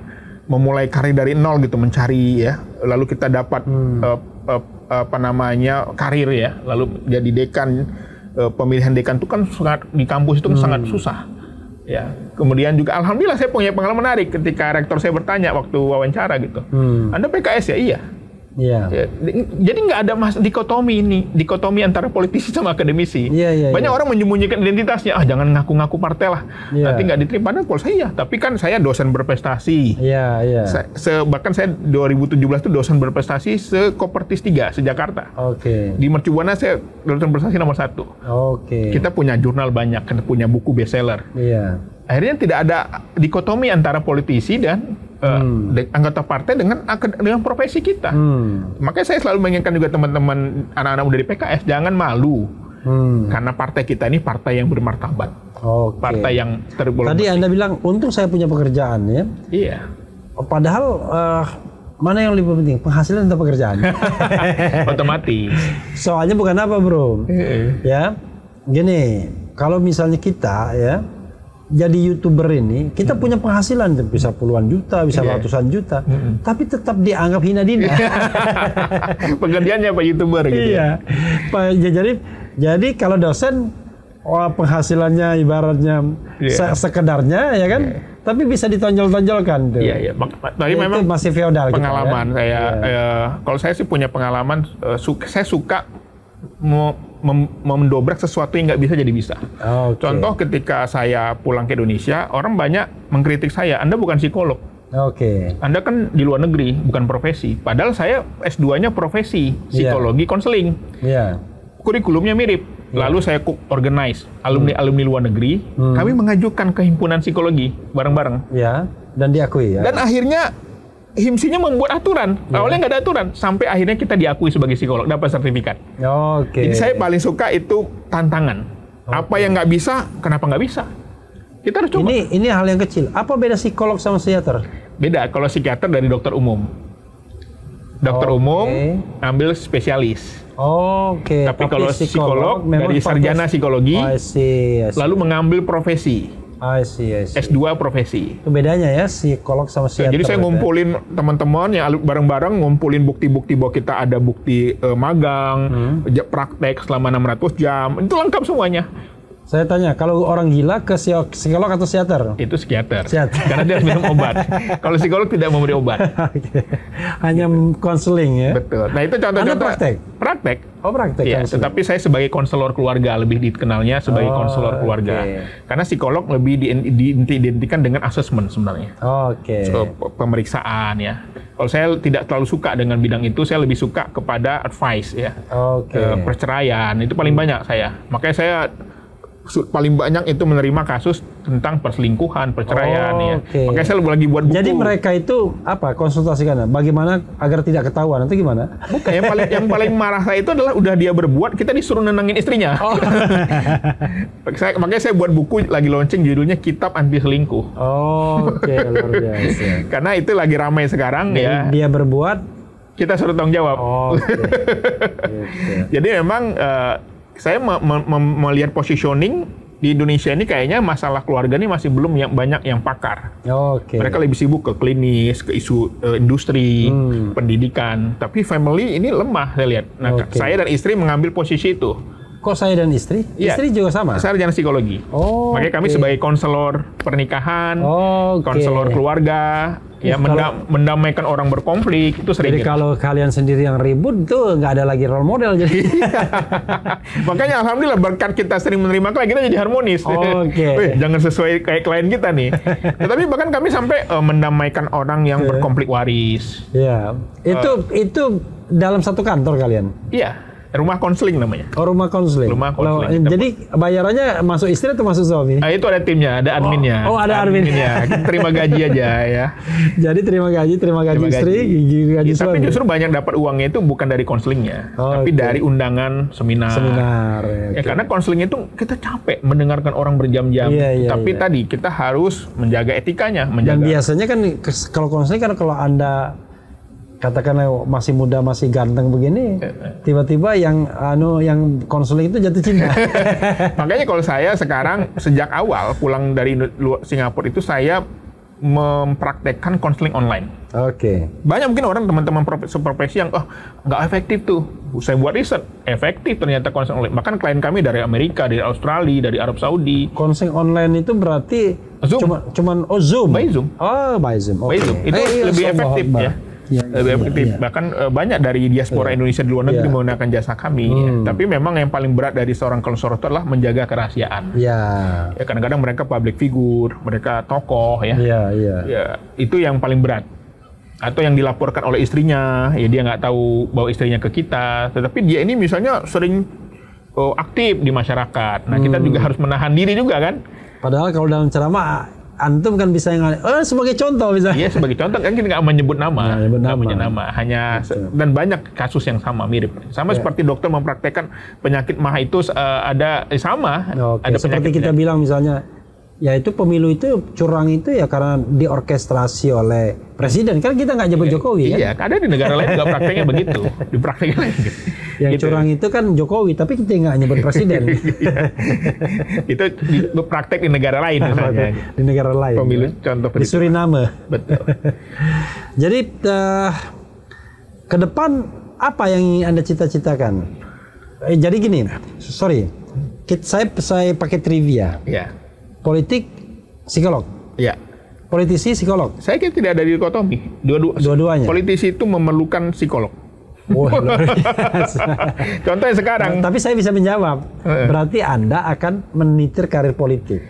Speaker 1: memulai karir dari nol gitu, mencari ya, lalu kita dapat karir ya, lalu jadi dekan, pemilihan dekan itu kan sangat di kampus itu kan sangat susah ya. Kemudian juga alhamdulillah saya punya pengalaman menarik ketika rektor saya bertanya waktu wawancara gitu, Anda PKS ya? Iya. Ya, jadi nggak ada dikotomi antara politisi sama akademisi. Banyak orang menyembunyikan identitasnya. Jangan ngaku-ngaku partai lah. Nanti nggak diterima. Padahal kalau saya, tapi kan saya dosen berprestasi. Bahkan saya 2017 itu dosen berprestasi se-Kopertis 3 se-Jakarta. Di Mercubuana saya dosen berprestasi nomor 1. Kita punya jurnal banyak, kita punya buku bestseller. Akhirnya tidak ada dikotomi antara politisi dan anggota partai dengan profesi kita. Makanya saya selalu mengingatkan juga teman-teman anak-anak muda di PKS, jangan malu. Karena partai kita ini partai yang bermartabat. Partai yang tergolong.
Speaker 2: Tadi Anda bilang, untung saya punya pekerjaan ya.
Speaker 1: Iya.
Speaker 2: Padahal mana yang lebih penting, penghasilan atau pekerjaan?
Speaker 1: Otomatis.
Speaker 2: Soalnya bukan apa bro. Ya, gini, kalau misalnya kita ya jadi YouTuber ini, kita punya penghasilan bisa puluhan juta, bisa ratusan juta, tapi tetap dianggap hina dina.
Speaker 1: Pekerjaannya Pak YouTuber gitu.
Speaker 2: Iya. Jadi kalau dosen penghasilannya ibaratnya sekedarnya ya kan, tapi bisa ditonjol-tonjolkan tuh.
Speaker 1: Iya. Tapi memang
Speaker 2: masih feodal
Speaker 1: pengalaman
Speaker 2: kita, ya.
Speaker 1: Kalau saya sih punya pengalaman, saya suka mendobrak sesuatu yang nggak bisa jadi bisa. Contoh ketika saya pulang ke Indonesia, orang banyak mengkritik saya, Anda bukan psikolog. Anda kan di luar negeri, bukan profesi. Padahal saya S2-nya profesi, psikologi, konseling. Kurikulumnya mirip. Lalu saya organize alumni luar negeri, kami mengajukan ke himpunan psikologi bareng-bareng.
Speaker 2: Dan diakui ya.
Speaker 1: Dan akhirnya HIMSI-nya membuat aturan. Awalnya nggak ada aturan, sampai akhirnya kita diakui sebagai psikolog, dapat sertifikat. Jadi saya paling suka itu tantangan. Apa yang nggak bisa, kenapa nggak bisa? Kita harus coba.
Speaker 2: Ini hal yang kecil. Apa beda psikolog sama psikiater?
Speaker 1: Beda. Kalau psikiater dari dokter umum. Dokter umum ambil spesialis. Tapi kalau psikolog dari sarjana psikologi, lalu mengambil profesi. S2 profesi.
Speaker 2: Itu bedanya ya, psikolog sama psikiater.
Speaker 1: Jadi saya ngumpulin teman-teman yang bareng-bareng, ngumpulin bukti-bukti bahwa kita ada bukti magang, praktek selama 600 jam. Itu lengkap semuanya.
Speaker 2: Saya tanya, kalau orang gila ke psikolog atau psikiater?
Speaker 1: Itu psikiater. Karena dia harus minum obat. Kalau psikolog tidak memberi obat.
Speaker 2: Hanya konseling ya?
Speaker 1: Betul. Nah itu contoh-contoh.
Speaker 2: Anda praktek?
Speaker 1: Praktek.
Speaker 2: Praktek.
Speaker 1: Ya, tetapi saya sebagai konselor keluarga, lebih dikenalnya sebagai konselor keluarga. Karena psikolog lebih diidentikan dengan asesmen sebenarnya. Pemeriksaan ya. Kalau saya tidak terlalu suka dengan bidang itu, saya lebih suka kepada advice ya. Perceraian, itu paling banyak saya. Makanya saya paling banyak itu menerima kasus tentang perselingkuhan, perceraian ya. Makanya saya lagi buat buku.
Speaker 2: Jadi mereka itu apa konsultasikan? Bagaimana agar tidak ketahuan atau gimana?
Speaker 1: Bukan, yang paling marah saya itu adalah udah dia berbuat, kita disuruh nenangin istrinya. Makanya saya buat buku lagi launching, judulnya Kitab Anti Selingkuh.
Speaker 2: Luar biasa.
Speaker 1: Karena itu lagi ramai sekarang.
Speaker 2: Jadi ya. Dia berbuat,
Speaker 1: kita suruh tanggung jawab. Jadi memang saya melihat positioning di Indonesia ini kayaknya masalah keluarga ini masih belum banyak yang pakar. Mereka lebih sibuk ke klinis, ke isu industri, pendidikan. Tapi family ini lemah saya lihat. Nah, saya dan istri mengambil posisi itu.
Speaker 2: Kok saya dan istri? Istri juga sama?
Speaker 1: Sarjana psikologi. Makanya kami sebagai konselor pernikahan, konselor keluarga, ya mendamaikan orang berkonflik, itu sering.
Speaker 2: Jadi kalau kalian sendiri yang ribut tuh nggak ada lagi role model jadi.
Speaker 1: Makanya alhamdulillah berkat kita sering menerima klien, kita jadi harmonis. Jangan sesuai kayak klien kita nih. Tetapi bahkan kami sampai mendamaikan orang yang berkonflik waris.
Speaker 2: Itu dalam satu kantor kalian?
Speaker 1: Iya. Rumah konseling namanya.
Speaker 2: Rumah konseling. Jadi bayarannya masuk istri atau masuk suami?
Speaker 1: Itu ada timnya, ada adminnya.
Speaker 2: Ada adminnya.
Speaker 1: Kita terima gaji aja ya.
Speaker 2: Jadi terima gaji istri, gaji suami.
Speaker 1: Tapi justru banyak dapat uangnya itu bukan dari konselingnya, tapi dari undangan seminar. Karena konseling itu kita capek mendengarkan orang berjam-jam. Tapi tadi kita harus menjaga etikanya. Dan
Speaker 2: biasanya kan kalau konseling kan kalau Anda katakanlah masih muda, masih ganteng begini, tiba-tiba yang konseling itu jatuh cinta.
Speaker 1: Makanya kalau saya sekarang sejak awal pulang dari Singapura itu saya mempraktekkan konseling online. Banyak mungkin orang teman-teman profesi yang nggak efektif tuh. Saya buat riset, efektif ternyata konseling online. Bahkan klien kami dari Amerika, dari Australia, dari Arab Saudi.
Speaker 2: Konseling online itu berarti Zoom. Zoom.
Speaker 1: By Zoom.
Speaker 2: By Zoom.
Speaker 1: By Zoom. Itu lebih efektif ya. Lebih efektif. Bahkan banyak dari diaspora Indonesia di luar negeri menggunakan jasa kami. Tapi memang yang paling berat dari seorang konselor itu adalah menjaga kerahasiaan. Kadang-kadang mereka public figure, mereka tokoh ya. Itu yang paling berat. Atau yang dilaporkan oleh istrinya, ya dia nggak tahu bawa istrinya ke kita. Tetapi dia ini misalnya sering aktif di masyarakat. Nah kita juga harus menahan diri juga kan.
Speaker 2: Padahal kalau dalam ceramah antum kan bisa sebagai contoh bisa.
Speaker 1: Iya, sebagai contoh kan kita nggak menyebut nama. Hanya dan banyak kasus yang sama mirip. Seperti dokter mempraktekkan penyakit MAH itu ada sama.
Speaker 2: Ada seperti kita bilang misalnya Ya itu pemilu itu curang itu ya karena diorkestrasi oleh presiden. Kan kita nggak nyebut Jokowi
Speaker 1: kan? Iya, ada di negara lain juga prakteknya begitu. Di prakteknya lain.
Speaker 2: Yang gitu. Curang itu kan Jokowi, tapi kita nggak nyebut presiden.
Speaker 1: Itu praktek di negara lain misalnya.
Speaker 2: Di negara lain.
Speaker 1: Pemilu contoh
Speaker 2: di Suriname.
Speaker 1: Betul.
Speaker 2: Jadi ke depan apa yang Anda cita-citakan? Jadi gini, sorry. Saya pakai trivia.
Speaker 1: Iya.
Speaker 2: Politik, psikolog.
Speaker 1: Iya.
Speaker 2: Politisi, psikolog.
Speaker 1: Saya kira tidak ada dikotomi.
Speaker 2: Dua-duanya.
Speaker 1: Politisi itu memerlukan psikolog.
Speaker 2: Oh, luar biasa.
Speaker 1: Contohnya sekarang.
Speaker 2: Tapi saya bisa menjawab. Berarti Anda akan menitir karir politik.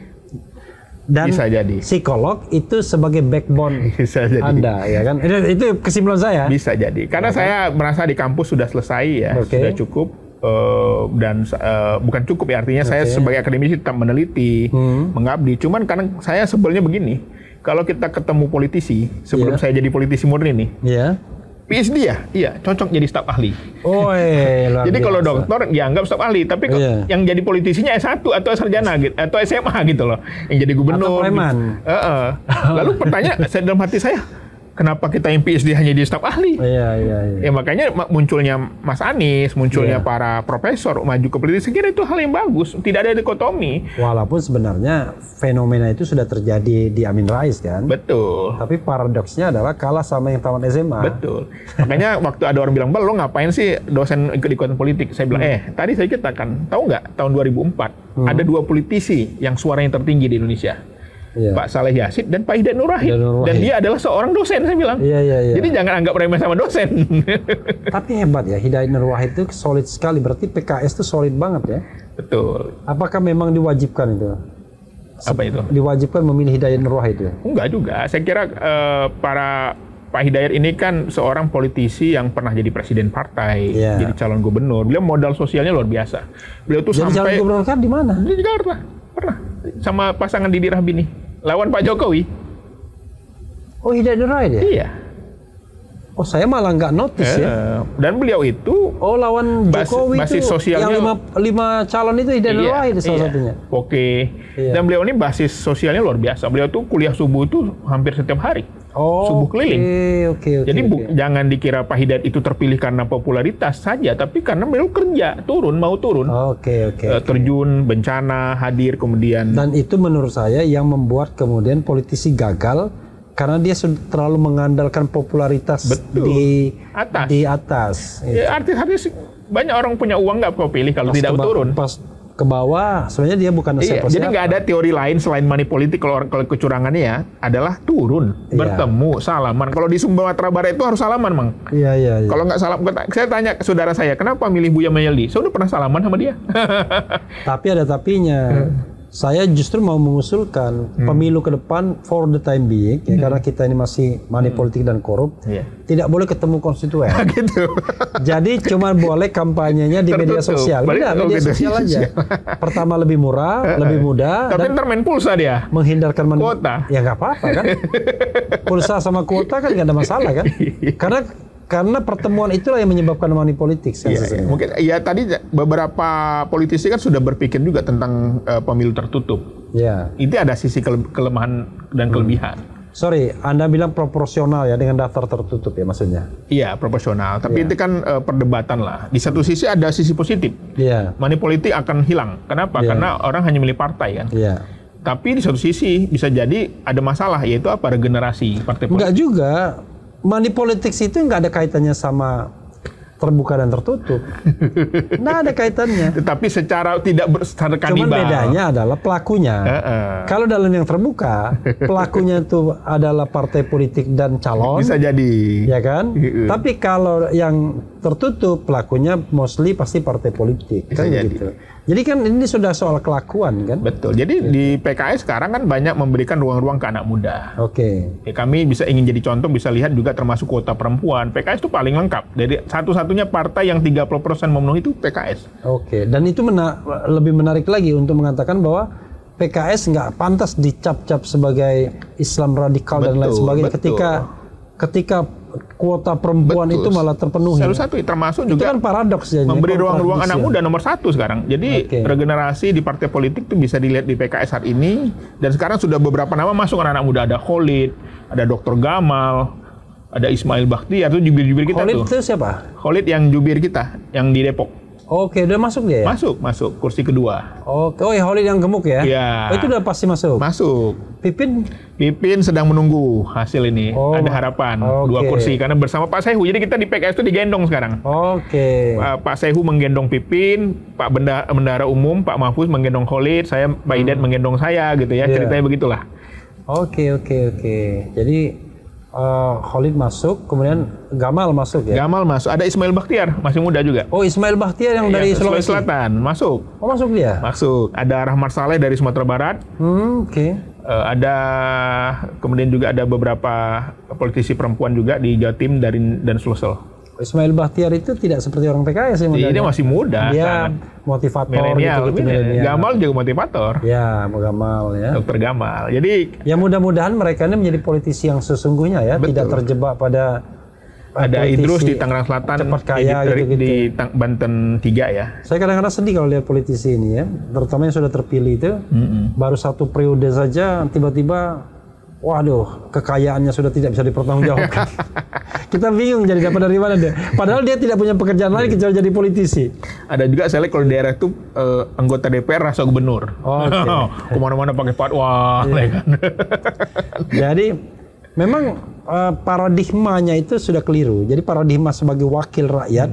Speaker 2: Dan
Speaker 1: bisa jadi.
Speaker 2: Psikolog itu sebagai backbone
Speaker 1: bisa jadi.
Speaker 2: Anda, ya kan? Itu kesimpulan saya.
Speaker 1: Bisa jadi. Karena saya merasa di kampus sudah selesai ya, sudah cukup. Dan bukan cukup ya, artinya saya sebagai akademisi tetap meneliti, mengabdi. Cuman karena saya sebelnya begini, kalau kita ketemu politisi sebelum saya jadi politisi murni nih, PhD ya, iya cocok jadi staf ahli.
Speaker 2: Oh,
Speaker 1: jadi kalau dokter dianggap staf ahli, tapi yang jadi politisinya S1 atau sarjana gitu, atau SMA gitu loh, yang jadi gubernur.
Speaker 2: Atau preman.
Speaker 1: Lalu pertanyaan dalam hati saya, kenapa kita yang PhD hanya di staf ahli?
Speaker 2: Iya.
Speaker 1: Ya makanya munculnya Mas Anies, munculnya para profesor maju ke politik, saya kira itu hal yang bagus. Tidak ada dikotomi.
Speaker 2: Walaupun sebenarnya fenomena itu sudah terjadi di Amin Rais kan?
Speaker 1: Betul.
Speaker 2: Tapi paradoksnya adalah kalah sama yang tamat SMA.
Speaker 1: Betul. Makanya waktu ada orang bilang, lo ngapain sih dosen ikut-ikutan politik? Saya bilang, tadi saya ceritakan, tahu nggak tahun 2004 ada 2 politisi yang suaranya tertinggi di Indonesia. Pak Saleh Yasid dan Pak Hidayat Nur Wahid. Dan dia adalah seorang dosen, saya bilang. Jadi jangan anggap remeh sama dosen.
Speaker 2: Tapi hebat ya, Hidayat Nur Wahid itu solid sekali. Berarti PKS itu solid banget ya.
Speaker 1: Betul.
Speaker 2: Apakah memang diwajibkan itu?
Speaker 1: Apa itu?
Speaker 2: Diwajibkan memilih Hidayat Nur Wahid itu?
Speaker 1: Enggak juga. Saya kira Pak Hidayat ini kan seorang politisi yang pernah jadi presiden partai, jadi calon gubernur. Beliau modal sosialnya luar biasa. Beliau tuh
Speaker 2: jadi
Speaker 1: sampai
Speaker 2: calon gubernur kan di mana?
Speaker 1: Di Jakarta. Pernah sama pasangan Didi Rahbini. Lawan Pak Jokowi.
Speaker 2: Oh, Hidayat Nur Wahid ya?
Speaker 1: Iya.
Speaker 2: Oh, saya malah nggak notice ya.
Speaker 1: Dan beliau itu
Speaker 2: lawan Jokowi
Speaker 1: basis
Speaker 2: itu
Speaker 1: sosialnya,
Speaker 2: yang 5 calon itu Hidayat Nur Wahid salah satunya.
Speaker 1: Oke. Dan beliau ini basis sosialnya luar biasa. Beliau tuh kuliah subuh itu hampir setiap hari. Subuh keliling. Jadi jangan dikira Pak Hidayat itu terpilih karena popularitas saja, tapi karena beliau kerja, mau turun. Terjun, bencana, hadir, kemudian.
Speaker 2: Dan itu menurut saya yang membuat kemudian politisi gagal karena dia terlalu mengandalkan popularitas di atas.
Speaker 1: Ya, artis-artis banyak orang punya uang nggak mau pilih kalau tidak turun.
Speaker 2: Pas ke bawah, sebenarnya dia bukan siapa-siapa.
Speaker 1: Jadi nggak ada teori lain selain money politik kalau kecurangannya ya adalah turun, bertemu, salaman. Kalau di Sumatera Barat itu harus salaman, Mang.
Speaker 2: Iya.
Speaker 1: Kalau nggak salam, saya tanya ke saudara saya, kenapa milih Buya Mayaldi? Saya udah pernah salaman sama dia.
Speaker 2: Tapi ada tapinya. Saya justru mau mengusulkan pemilu ke depan for the time being, karena kita ini masih money politik dan korup, tidak boleh ketemu konstituen.
Speaker 1: Gitu.
Speaker 2: Jadi cuma boleh kampanyenya di media sosial. Media sosial aja. Pertama lebih murah, lebih mudah.
Speaker 1: Tapi ntar main pulsa dia.
Speaker 2: Menghindarkan
Speaker 1: kuota.
Speaker 2: Ya nggak apa-apa kan. Pulsa sama kuota kan nggak ada masalah kan. Karena pertemuan itulah yang menyebabkan money politik.
Speaker 1: Mungkin ya tadi beberapa politisi kan sudah berpikir juga tentang pemilu tertutup. Itu ada sisi kelemahan dan kelebihan.
Speaker 2: Sorry, Anda bilang proporsional ya dengan daftar tertutup ya maksudnya?
Speaker 1: Iya, proporsional. Tapi itu kan perdebatan lah. Di satu sisi ada sisi positif. Money politik akan hilang. Kenapa? Karena orang hanya milih partai kan. Tapi di satu sisi bisa jadi ada masalah, yaitu apa? Regenerasi partai politik.
Speaker 2: Enggak juga. Money politics itu nggak ada kaitannya sama terbuka dan tertutup. Nggak ada kaitannya.
Speaker 1: Tetapi secara tidak secara kanibal.
Speaker 2: Cuman bedanya adalah pelakunya. Kalau dalam yang terbuka, pelakunya itu adalah partai politik dan calon.
Speaker 1: Bisa jadi.
Speaker 2: Ya kan? Tapi kalau yang tertutup, pelakunya mostly pasti partai politik.
Speaker 1: Bisa
Speaker 2: kan
Speaker 1: jadi.
Speaker 2: gitu. Jadi kan ini sudah soal kelakuan kan?
Speaker 1: Betul. Jadi di PKS sekarang kan banyak memberikan ruang-ruang ke anak muda. Kami ingin jadi contoh, bisa lihat juga termasuk kuota perempuan. PKS itu paling lengkap. Dari satu-satunya partai yang 30% memenuhi itu PKS.
Speaker 2: Dan itu lebih menarik lagi untuk mengatakan bahwa PKS nggak pantas dicap-cap sebagai Islam radikal dan lain sebagainya. Ketika kuota perempuan itu malah terpenuhi.
Speaker 1: Salah satu termasuk juga
Speaker 2: itu kan paradoks ya.
Speaker 1: Memberi ruang-ruang anak muda nomor 1 sekarang. Jadi regenerasi di partai politik itu bisa dilihat di PKS saat ini. Dan sekarang sudah beberapa nama masuk anak-anak muda. Ada Khalid, ada Dr. Gamal, ada Ismail Bakhtiar, itu jubir-jubir kita.
Speaker 2: Khalid
Speaker 1: tuh.
Speaker 2: Khalid itu siapa?
Speaker 1: Khalid yang jubir kita, yang di Depok.
Speaker 2: Oke, udah masuk dia ya?
Speaker 1: Masuk kursi kedua.
Speaker 2: Oke, oh ya Khalid yang gemuk ya?
Speaker 1: Iya.
Speaker 2: Oh, itu udah pasti masuk?
Speaker 1: Masuk.
Speaker 2: Pipin
Speaker 1: sedang menunggu hasil ini. Ada harapan 2 kursi karena bersama Pak Sehu. Jadi kita di PKS itu digendong sekarang.
Speaker 2: Oke.
Speaker 1: Pak Sehu menggendong Pipin, Pak Bendahara Umum, Pak Mahfuz menggendong Khalid, saya Pak Idet menggendong saya gitu ya. Ceritanya begitulah.
Speaker 2: Oke. Jadi Khalid masuk, kemudian Gamal masuk ya?
Speaker 1: Gamal masuk. Ada Ismail Bakhtiar, masih muda juga.
Speaker 2: Oh, Ismail Bakhtiar yang dari Sulawesi
Speaker 1: Selatan, masuk.
Speaker 2: Oh, masuk dia?
Speaker 1: Masuk. Ada Rahmat Saleh dari Sumatera Barat.
Speaker 2: Oke.
Speaker 1: Kemudian juga ada beberapa politisi perempuan juga di Jatim dan Sulsel.
Speaker 2: Ismail Bakhtiar itu tidak seperti orang PKS ya?
Speaker 1: Dia masih muda.
Speaker 2: Dia motivator.
Speaker 1: Milenial. Gamal juga motivator.
Speaker 2: Ya, Gamal ya.
Speaker 1: Dr. Gamal. Jadi
Speaker 2: ya mudah-mudahan mereka ini menjadi politisi yang sesungguhnya ya, tidak terjebak pada
Speaker 1: ada Idrus di Tangerang Selatan,
Speaker 2: cepat kaya
Speaker 1: di Banten 3 ya.
Speaker 2: Saya kadang-kadang sedih kalau lihat politisi ini ya, terutama yang sudah terpilih itu, baru 1 periode saja tiba-tiba, waduh, kekayaannya sudah tidak bisa dipertanggungjawabkan. Kita bingung jadi dapat dari mana dia. Padahal dia tidak punya pekerjaan lain kecuali jadi politisi.
Speaker 1: Ada juga saya lihat kalau di daerah itu anggota DPR rasa gubernur. Kemana-mana pakai fatwa. Kan?
Speaker 2: Jadi memang paradigmanya itu sudah keliru. Jadi paradigma sebagai wakil rakyat.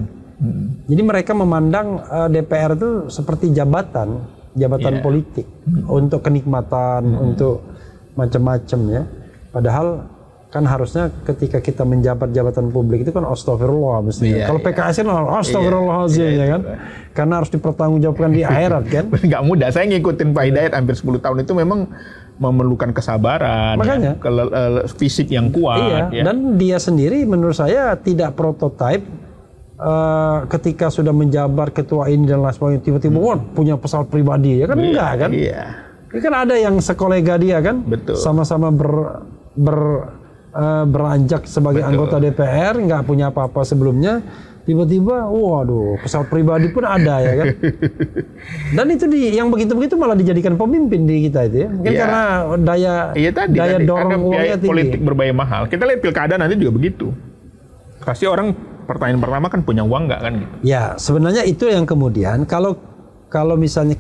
Speaker 2: Jadi mereka memandang DPR itu seperti jabatan politik untuk kenikmatan, untuk macam-macam ya. Padahal kan harusnya ketika kita menjabat jabatan publik itu kan astagfirullah mestinya. Kalau PKS kan astagfirullahaladzim ya kan. Karena harus dipertanggungjawabkan di akhirat kan.
Speaker 1: Nggak mudah. Saya ngikutin Pak Hidayat hampir 10 tahun itu memang memerlukan kesabaran,
Speaker 2: makanya
Speaker 1: fisik yang kuat.
Speaker 2: Dan dia sendiri menurut saya tidak prototipe ketika sudah menjabat ketua ini dan lain sebagainya tiba-tiba punya pesawat pribadi ya kan enggak kan? Ini kan ada yang sekolega dia kan, sama-sama beranjak sebagai anggota DPR, nggak punya apa-apa sebelumnya, tiba-tiba, waduh, pesawat pribadi pun ada ya kan. Dan itu yang begitu-begitu malah dijadikan pemimpin di kita itu ya, mungkin karena daya dorong uangnya tinggi.
Speaker 1: Politik berbayar mahal. Kita lihat pilkada nanti juga begitu. Pasti orang pertanyaan pertama kan punya uang nggak kan gitu. Ya
Speaker 2: sebenarnya itu yang kemudian kalau misalnya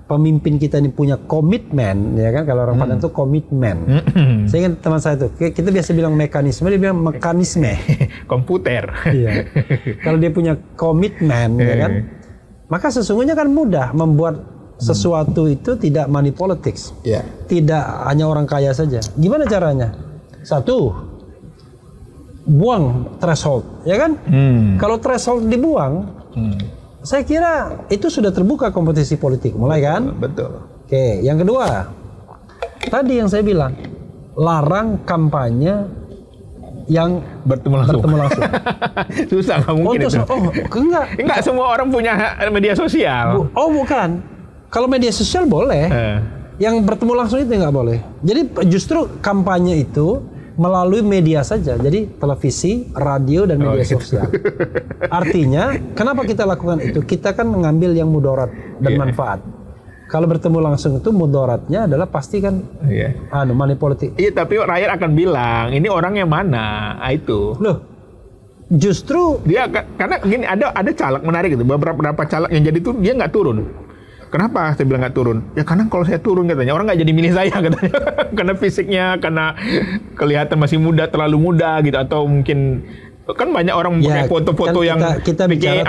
Speaker 2: pemimpin kita ini punya komitmen, ya kan? Kalau orang Padang itu komitmen. Saya ingat teman saya tuh, kita biasa bilang mekanisme, dia bilang mekanisme.
Speaker 1: Komputer.
Speaker 2: Iya. Kalau dia punya komitmen, ya kan? Maka sesungguhnya kan mudah membuat sesuatu itu tidak money politics. Tidak hanya orang kaya saja. Gimana caranya? 1, buang threshold, ya kan? Kalau threshold dibuang, saya kira itu sudah terbuka kompetisi politik mulai kan?
Speaker 1: Betul.
Speaker 2: Oke, yang kedua, tadi yang saya bilang, larang kampanye yang bertemu langsung.
Speaker 1: Susah, nggak mungkin itu. Enggak semua orang punya media sosial.
Speaker 2: Bukan. Kalau media sosial boleh, yang bertemu langsung itu nggak boleh. Jadi justru kampanye itu melalui media saja, jadi televisi, radio, dan media sosial. Artinya, kenapa kita lakukan itu? Kita kan mengambil yang mudarat dan manfaat. Kalau bertemu langsung itu mudaratnya adalah pasti kan money politik.
Speaker 1: Iya, tapi rakyat akan bilang, ini orang yang mana? Itu.
Speaker 2: Loh, justru
Speaker 1: dia karena gini ada caleg menarik itu. Beberapa caleg yang jadi tuh dia nggak turun. Kenapa saya bilang nggak turun? Ya karena kalau saya turun katanya orang nggak jadi milih saya katanya. Karena fisiknya, karena kelihatan masih muda, terlalu muda gitu, atau mungkin kan banyak orang pakai foto-foto yang
Speaker 2: kita bicara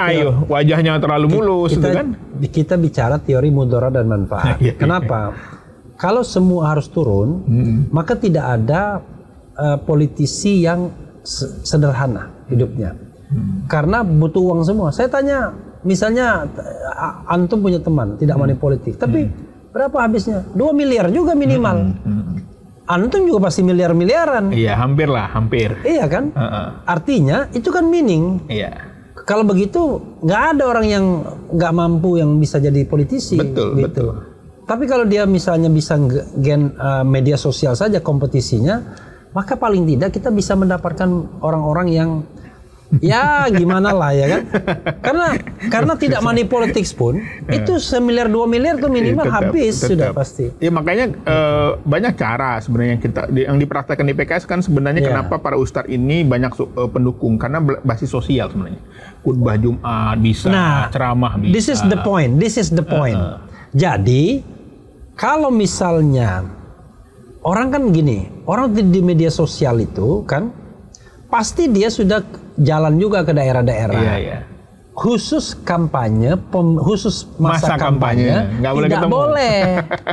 Speaker 1: wajahnya terlalu mulus gitu kan.
Speaker 2: Kita bicara teori mudarat dan manfaat. Kenapa? Kalau semua harus turun, maka tidak ada politisi yang sederhana hidupnya. Karena butuh uang semua. Saya tanya, misalnya antum punya teman tidak money politik, tapi berapa habisnya? 2 miliar juga minimal. Antum juga pasti miliar-miliaran.
Speaker 1: Iya, hampir.
Speaker 2: Iya kan? Artinya itu kan meaning.
Speaker 1: Iya.
Speaker 2: Kalau begitu nggak ada orang yang nggak mampu yang bisa jadi politisi.
Speaker 1: Betul.
Speaker 2: Tapi kalau dia misalnya bisa media sosial saja kompetisinya, maka paling tidak kita bisa mendapatkan orang-orang yang ya gimana lah ya kan, karena tidak money politics pun itu 1 miliar 2 miliar tuh minimal habis sudah pasti.
Speaker 1: Ya makanya banyak cara sebenarnya yang dipraktekkan di PKS kan sebenarnya kenapa para ustadz ini banyak pendukung, karena basis sosial sebenarnya. Khutbah Jumat bisa, ceramah bisa.
Speaker 2: This is the point. Jadi kalau misalnya orang kan gini, orang di media sosial itu kan pasti dia sudah jalan juga ke daerah-daerah.
Speaker 1: Iya.
Speaker 2: Khusus kampanye, khusus masa kampanye
Speaker 1: nggak boleh
Speaker 2: tidak
Speaker 1: ketemu.
Speaker 2: boleh,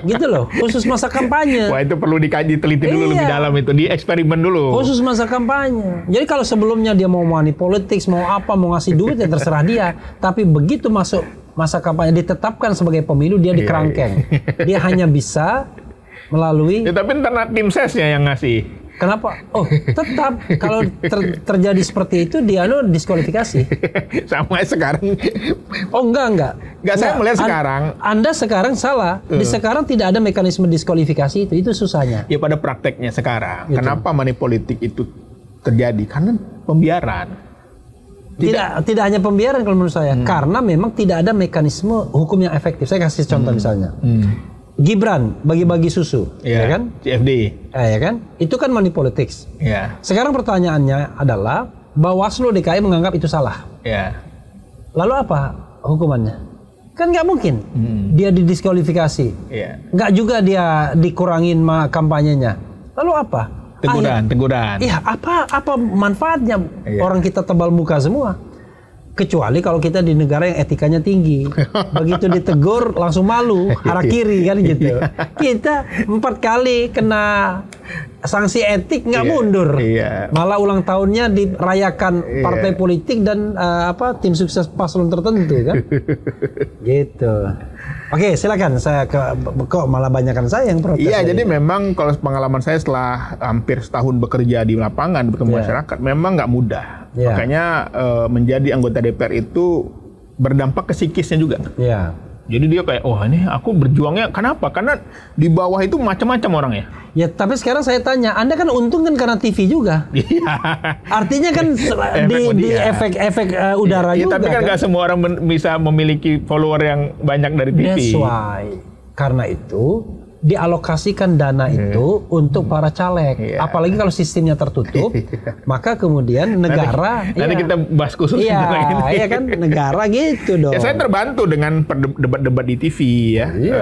Speaker 2: gitu loh. Khusus masa kampanye.
Speaker 1: Wah, itu perlu diteliti dulu lebih dalam itu, di eksperimen dulu.
Speaker 2: Khusus masa kampanye. Jadi kalau sebelumnya dia mau money politics, mau apa, mau ngasih duit ya terserah dia. Tapi begitu masuk masa kampanye ditetapkan sebagai pemilu, dia dikerangkeng. Dia hanya bisa melalui.
Speaker 1: Ya, tapi ntar tim sesnya yang ngasih.
Speaker 2: Kenapa? Oh, tetap kalau terjadi seperti itu dia diskualifikasi.
Speaker 1: Sama sekarang.
Speaker 2: Oh, enggak.
Speaker 1: Saya melihat sekarang.
Speaker 2: Anda sekarang salah. Di sekarang tidak ada mekanisme diskualifikasi itu susahnya.
Speaker 1: Ya pada prakteknya sekarang. Gitu. Kenapa money politik itu terjadi? Karena pembiaran.
Speaker 2: Tidak hanya pembiaran kalau menurut saya. Karena memang tidak ada mekanisme hukum yang efektif. Saya kasih contoh misalnya. Gibran bagi-bagi susu, ya kan?
Speaker 1: CFD.
Speaker 2: Ya kan? Itu kan money politics.
Speaker 1: Ya.
Speaker 2: Sekarang pertanyaannya adalah Bawaslu DKI menganggap itu salah.
Speaker 1: Ya.
Speaker 2: Lalu apa hukumannya? Kan nggak mungkin dia didiskualifikasi.
Speaker 1: Ya.
Speaker 2: Nggak juga dia dikurangin kampanyenya. Lalu apa?
Speaker 1: Teguran.
Speaker 2: Iya, apa manfaatnya? Orang kita tebal muka semua. Kecuali kalau kita di negara yang etikanya tinggi. Begitu ditegur langsung malu, harakiri kan gitu. Kita 4 kali kena sanksi etik nggak mundur. Malah ulang tahunnya dirayakan partai politik dan tim sukses paslon tertentu kan. Gitu. Oke, silakan. Saya kok malah banyakan saya yang protes.
Speaker 1: Iya, jadi memang kalau pengalaman saya setelah hampir setahun bekerja di lapangan bertemu masyarakat, memang nggak mudah. Makanya menjadi anggota DPR itu berdampak ke psikisnya juga.
Speaker 2: Iya.
Speaker 1: Jadi dia kayak, oh ini aku berjuangnya kenapa? Karena di bawah itu macam-macam orang ya.
Speaker 2: Ya, tapi sekarang saya tanya, Anda kan untung kan karena TV juga. Artinya kan di efek udara juga.
Speaker 1: Tapi kan nggak semua orang bisa memiliki follower yang banyak dari TV.
Speaker 2: That's why. Karena itu dialokasikan dana itu untuk para caleg. Apalagi kalau sistemnya tertutup, maka kemudian negara
Speaker 1: nanti kita bahas khusus tentang ini.
Speaker 2: Iya kan, negara gitu dong.
Speaker 1: Ya, saya terbantu dengan debat-debat di TV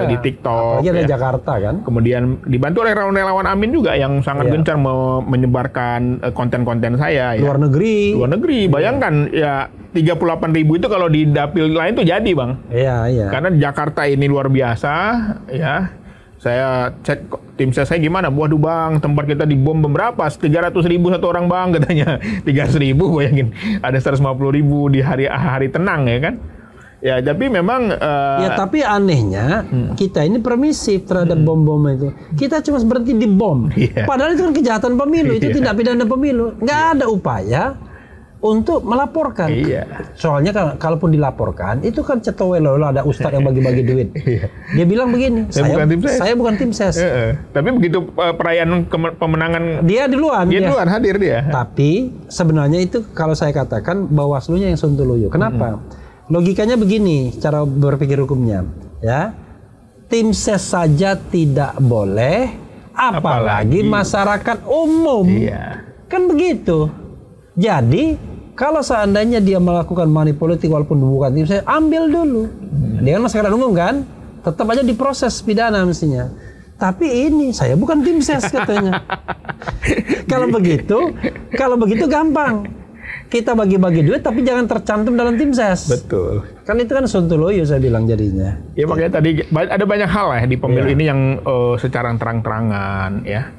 Speaker 1: di TikTok.
Speaker 2: Apalagi ada Jakarta kan.
Speaker 1: Kemudian dibantu oleh relawan Amin juga yang sangat gencar menyebarkan konten-konten saya.
Speaker 2: Luar negeri.
Speaker 1: Bayangkan ya 38.000 itu kalau di dapil lain tuh jadi, Bang.
Speaker 2: Iya.
Speaker 1: Karena Jakarta ini luar biasa ya. Saya cek tim saya gimana, waduh Bang, tempat kita dibom berapa? 300.000 satu orang Bang, katanya. 300.000, bayangin. Ada 150.000 di hari tenang ya kan. Ya, tapi memang
Speaker 2: ya, tapi anehnya kita ini permisif terhadap bom-bom itu. Kita cuma berhenti di bom. Padahal itu kan kejahatan pemilu, itu tindak pidana pemilu. Nggak ada upaya untuk melaporkan. Soalnya kalaupun dilaporkan, itu kan cetowelo ada ustadz yang bagi-bagi duit. Dia bilang begini, saya bukan tim ses.
Speaker 1: Tapi begitu perayaan pemenangan
Speaker 2: dia duluan.
Speaker 1: Dia duluan hadir dia.
Speaker 2: Tapi sebenarnya itu kalau saya katakan Bawaslunya yang sontoloyo. Kenapa? Logikanya begini, cara berpikir hukumnya, ya. Tim ses saja tidak boleh, apalagi masyarakat umum. Kan begitu. Jadi kalau seandainya dia melakukan money politik walaupun bukan tim ses, ambil dulu. Dia kan masyarakat umum kan, tetap aja diproses pidana mestinya. Tapi ini saya bukan tim ses katanya. Kalau begitu gampang. Kita bagi-bagi duit tapi jangan tercantum dalam tim ses.
Speaker 1: Betul.
Speaker 2: Kan itu kan sontoloyo saya bilang jadinya.
Speaker 1: Ya makanya tadi ada banyak hal lah di pemilu ini yang secara terang-terangan ya.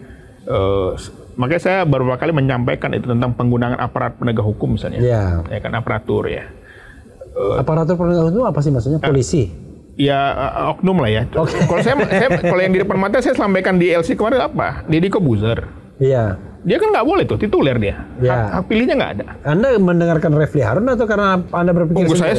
Speaker 1: Makanya saya beberapa kali menyampaikan itu tentang penggunaan aparat penegak hukum misalnya. Ya kan, aparatur ya.
Speaker 2: Aparatur penegak hukum apa sih maksudnya? Polisi?
Speaker 1: Ya oknum lah ya. Kalau saya kalau yang di depan mata saya sampaikan di LC kemarin apa? Deddy Kobuzer.
Speaker 2: Iya.
Speaker 1: Dia kan nggak boleh tuh tituler dia. Hak pilihnya nggak ada.
Speaker 2: Anda mendengarkan Refli Harun atau karena Anda berpikir?
Speaker 1: Saya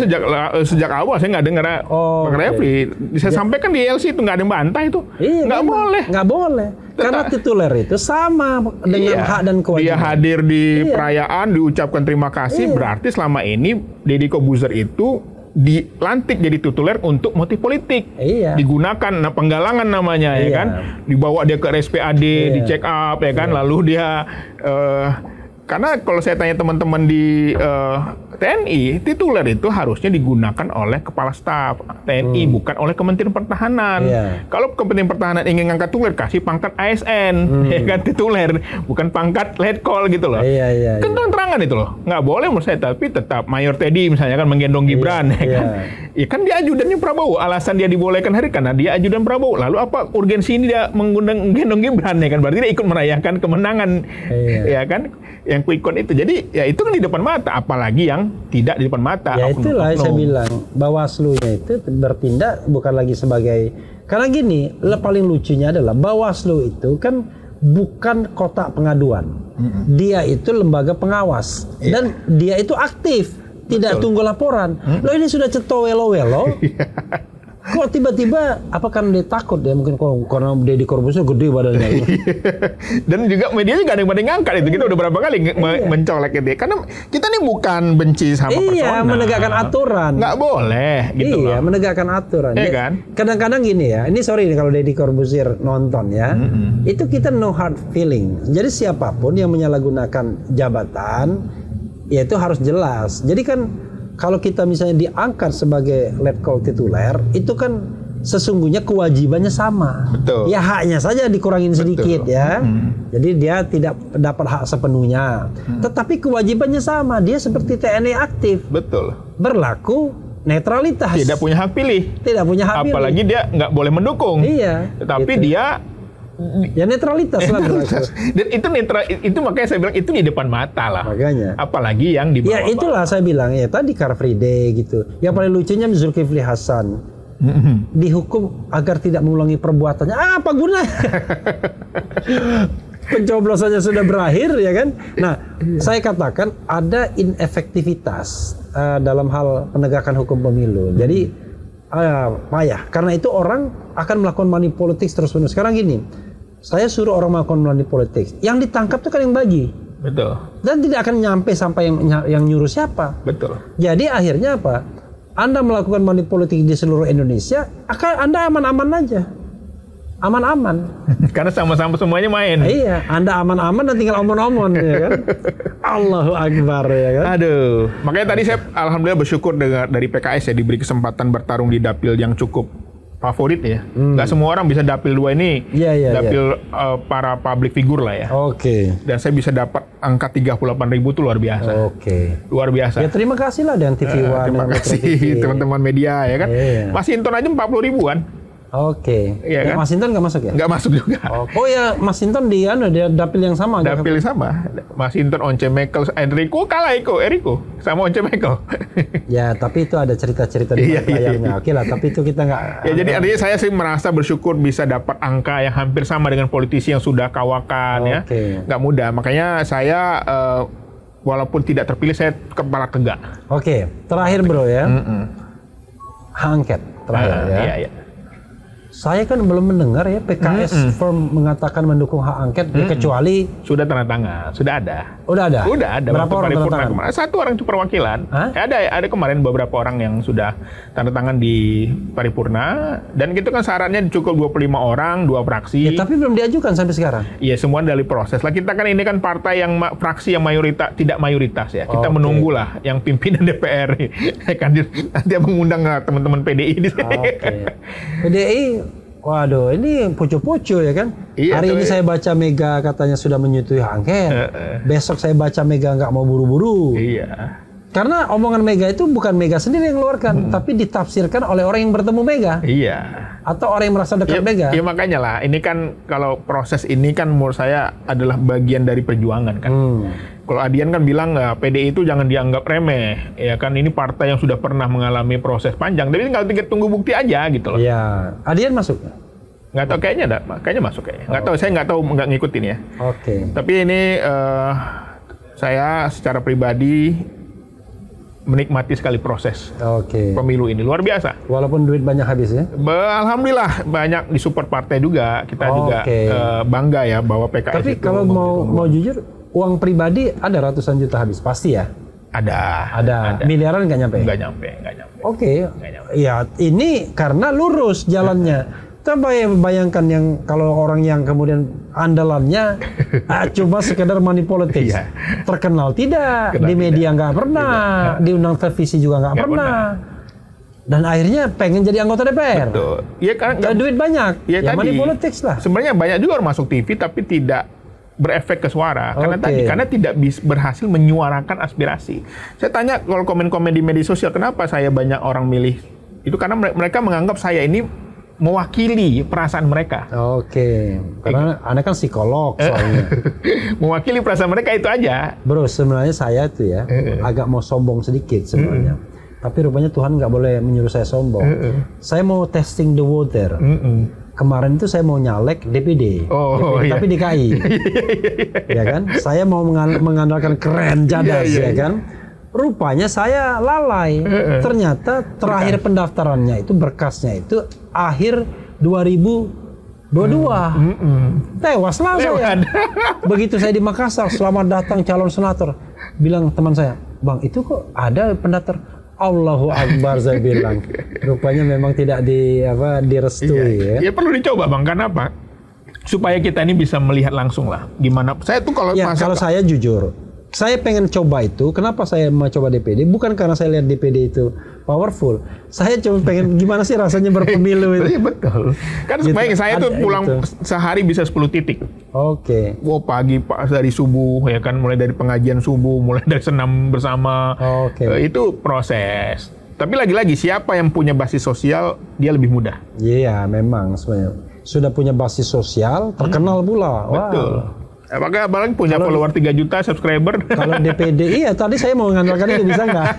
Speaker 1: sejak awal saya nggak dengar Bang Refli. Saya sampaikan di LC itu nggak ada yang bantah itu. Nggak boleh.
Speaker 2: Nggak boleh. Karena tituler itu sama dengan hak dan kewajiban.
Speaker 1: Dia hadir di perayaan, diucapkan terima kasih, berarti selama ini Deddy Corbuzier itu dilantik jadi tituler untuk motif politik. Digunakan penggalangan namanya ya kan. Dibawa dia ke RSPAD, di check up ya kan. Lalu dia karena kalau saya tanya teman-teman di TNI, tituler itu harusnya digunakan oleh kepala staf TNI, bukan oleh Kementerian Pertahanan. Kalau Kementerian Pertahanan ingin ngangkat tituler, kasih pangkat ASN, ya kan, tituler, bukan pangkat letkol gitu loh. Kan terang-terangan itu loh. Nggak boleh menurut saya, tapi tetap Mayor Teddy misalnya kan menggendong Gibran, ya kan. Ya kan dia ajudannya Prabowo, alasan dia dibolehkan hari karena dia ajudan Prabowo. Lalu apa urgensi ini dia menggendong Gibran, ya kan? Berarti dia ikut merayakan kemenangan, ya kan? Yang quick count itu. Jadi ya itu kan di depan mata, apalagi yang tidak di depan mata.
Speaker 2: Ya itulah saya bilang, Bawaslu-nya itu bertindak bukan lagi sebagai, karena gini, paling lucunya adalah Bawaslu itu kan bukan kotak pengaduan. Dia itu lembaga pengawas dan dia itu aktif, tidak tunggu laporan. Loh ini sudah ceto welo-welo. Kok tiba-tiba, apa kan dia takut ya, mungkin karena Deddy Corbuzier gede badannya.
Speaker 1: Dan juga media juga ada yang pada ngangkat itu. Kita udah berapa kali mencolek itu. Karena kita ini bukan benci sama persona.
Speaker 2: Menegakkan aturan.
Speaker 1: Nggak boleh gitu loh.
Speaker 2: Menegakkan aturan.
Speaker 1: Iya kan?
Speaker 2: Kadang-kadang gini ya, ini sorry kalau Deddy Corbuzier nonton ya, itu kita no hard feeling. Jadi siapapun yang menyalahgunakan jabatan, ya itu harus jelas. Jadi kan kalau kita misalnya diangkat sebagai letkol tituler, itu kan sesungguhnya kewajibannya sama.
Speaker 1: Betul.
Speaker 2: Ya haknya saja dikurangin sedikit ya. Jadi dia tidak dapat hak sepenuhnya. Tetapi kewajibannya sama. Dia seperti TNI aktif.
Speaker 1: Betul.
Speaker 2: Berlaku netralitas.
Speaker 1: Tidak punya hak pilih.
Speaker 2: Tidak punya hak pilih.
Speaker 1: Apalagi dia nggak boleh mendukung. Tetapi gitu. Dia
Speaker 2: ya netralitas lah.
Speaker 1: Dan itu makanya saya bilang itu di depan mata lah.
Speaker 2: Makanya.
Speaker 1: Apalagi yang di bawah.
Speaker 2: Ya itulah saya bilang ya tadi Car Free Day gitu. Yang paling lucunya Zulkifli Hasan dihukum agar tidak mengulangi perbuatannya. Apa gunanya? Pencoblosannya sudah berakhir ya kan. Nah, saya katakan ada inefektivitas dalam hal penegakan hukum pemilu. Jadi payah. Karena itu orang akan melakukan money politics terus-menerus. Sekarang gini, saya suruh orang melakukan money politics. Yang ditangkap itu kan yang bagi.
Speaker 1: Betul.
Speaker 2: Dan tidak akan nyampe sampai yang nyuruh siapa.
Speaker 1: Betul.
Speaker 2: Jadi akhirnya apa? Anda melakukan money politics di seluruh Indonesia, Anda aman-aman aja. Aman-aman. Karena
Speaker 1: sama-sama semuanya main.
Speaker 2: Iya, Anda aman-aman dan tinggal omon-omon ya kan. Allahu Akbar ya kan.
Speaker 1: Aduh, makanya tadi saya alhamdulillah bersyukur dari PKS ya diberi kesempatan bertarung di dapil yang cukup favorit ya. Nggak semua orang bisa dapil 2 ini. Dapil para public figure lah ya. Dan saya bisa dapat angka 38.000 itu luar biasa. Luar biasa.
Speaker 2: Ya terima kasih lah dengan TV One.
Speaker 1: Terima kasih teman-teman media ya kan. Mas Hinton aja 40 ribuan.
Speaker 2: Iya kan? Mas Hinton nggak masuk ya?
Speaker 1: Nggak masuk juga.
Speaker 2: Oh ya, Mas Hinton dia dapil yang sama.
Speaker 1: Dapil yang sama. Mas Hinton, Once Mekel, Enrico kalah Eriko sama Once Mekel.
Speaker 2: Ya, tapi itu ada cerita-cerita di layarnya. Oke lah, tapi itu kita nggak.
Speaker 1: Ya, jadi artinya saya sih merasa bersyukur bisa dapat angka yang hampir sama dengan politisi yang sudah kawakan ya. Nggak mudah. Makanya saya walaupun tidak terpilih, saya kepala tegak.
Speaker 2: Terakhir bro ya. Hak angket terakhir ya.
Speaker 1: Iya.
Speaker 2: Saya kan belum mendengar ya PKS firm mengatakan mendukung hak angket kecuali
Speaker 1: sudah tanda tangan, sudah ada.
Speaker 2: Udah ada.
Speaker 1: Berapa orang tanda tangan? Satu orang itu perwakilan. Ada kemarin beberapa orang yang sudah tanda tangan di paripurna dan gitu kan syaratnya cukup 25 orang, 2 fraksi.
Speaker 2: Ya, tapi belum diajukan sampai sekarang.
Speaker 1: Iya, semua dari proses. Lah kita kan ini kan partai yang fraksi yang mayoritas tidak mayoritas ya. Kita menunggulah yang pimpinan DPR kan nanti mengundang teman-teman PDI di sini.
Speaker 2: PDI waduh, ini pucu-pucu ya kan? Hari ini saya baca Mega katanya sudah menyetujui hak angket. Besok saya baca Mega nggak mau buru-buru. Karena omongan Mega itu bukan Mega sendiri yang mengeluarkan, tapi ditafsirkan oleh orang yang bertemu Mega. Atau orang yang merasa dekat Mega.
Speaker 1: Ya makanya lah, ini kan kalau proses ini kan menurut saya adalah bagian dari perjuangan kan. Kalau Adian kan bilang PDI itu jangan dianggap remeh, ya kan ini partai yang sudah pernah mengalami proses panjang. Tapi tinggal tunggu bukti aja gitu loh.
Speaker 2: Iya, Adian masuk?
Speaker 1: Nggak tahu, kayaknya masuk kayaknya. Nggak tahu, saya nggak ngikutin ya.
Speaker 2: Oke.
Speaker 1: Tapi ini saya secara pribadi menikmati sekali proses pemilu ini, luar biasa.
Speaker 2: Walaupun duit banyak habis ya?
Speaker 1: Alhamdulillah banyak disupport partai juga, kita juga bangga ya bahwa PKS.
Speaker 2: Tapi itu kalau mau jujur, uang pribadi ada ratusan juta habis, pasti ya? Ada. Miliaran nggak nyampe?
Speaker 1: Nggak nyampe.
Speaker 2: Oke. Ya ini karena lurus jalannya. Coba bayangkan yang kalau orang yang kemudian andalannya cuma sekedar money politics, terkenal tidak, di media nggak pernah, diundang televisi juga nggak pernah. Dan akhirnya pengen jadi anggota DPR.
Speaker 1: Betul. Ya karena
Speaker 2: duit banyak. Ya money politics lah.
Speaker 1: Sebenarnya banyak juga orang masuk TV tapi tidak berefek ke suara karena tidak berhasil menyuarakan aspirasi. Saya tanya kalau komen-komen di media sosial, kenapa saya banyak orang milih itu, karena mereka menganggap saya ini mewakili perasaan mereka.
Speaker 2: Karena Anda kan psikolog soalnya.
Speaker 1: Mewakili perasaan mereka itu aja.
Speaker 2: Bro, sebenarnya saya tuh ya agak mau sombong sedikit sebenarnya. Tapi rupanya Tuhan nggak boleh menyuruh saya sombong. Saya mau testing the water. Kemarin itu saya mau nyalek DPD, tapi DKI. Ya kan? Saya mau mengandalkan keren jadas ya kan? Rupanya saya lalai. Ternyata terakhir pendaftarannya itu, berkasnya itu akhir 2022. Tewaslah saya. Begitu saya di Makassar, selamat datang calon senator. Bilang teman saya, Bang, itu kok ada pendaftar? Allahu Akbar, saya bilang. Rupanya memang tidak direstui. Ya
Speaker 1: perlu dicoba, Bang. Karena apa? Supaya kita ini bisa melihat langsung lah gimana. Saya tuh kalau
Speaker 2: saya jujur, saya pengen coba itu. Kenapa saya mau coba DPD? Bukan karena saya lihat DPD itu powerful. Saya cuma pengen gimana sih rasanya berpemilu itu.
Speaker 1: Betul. Kan sebaiknya saya tuh pulang sehari bisa 10 titik. Pagi dari subuh ya kan, mulai dari pengajian subuh, mulai dari senam bersama. Itu proses. Tapi lagi-lagi siapa yang punya basis sosial dia lebih mudah.
Speaker 2: Iya, memang sebenarnya. Sudah punya basis sosial, terkenal pula.
Speaker 1: Betul. Apakah Abang punya follower 3 juta subscriber?
Speaker 2: Kalau DPD, tadi saya mau mengandalkan itu, bisa nggak?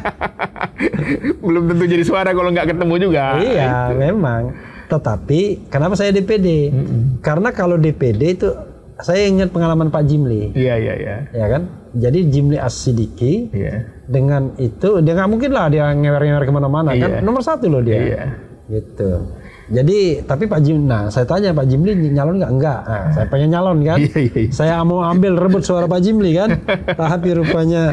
Speaker 1: Belum tentu jadi suara kalau nggak ketemu juga.
Speaker 2: Iya, memang. Tetapi, kenapa saya DPD? Karena kalau DPD itu, saya ingat pengalaman Pak Jimli.
Speaker 1: Iya.
Speaker 2: Ya kan? Jadi Jimli As-Sidiki, dengan itu, dia nggak mungkin lah dia ngewer-ngewer kemana-mana. Kan nomor 1 loh dia. Gitu. Jadi, tapi Pak Jimli, saya tanya Pak Jimli nyalon nggak? Enggak. Saya pengen nyalon kan. Saya mau ambil rebut suara Pak Jimli kan. Tapi rupanya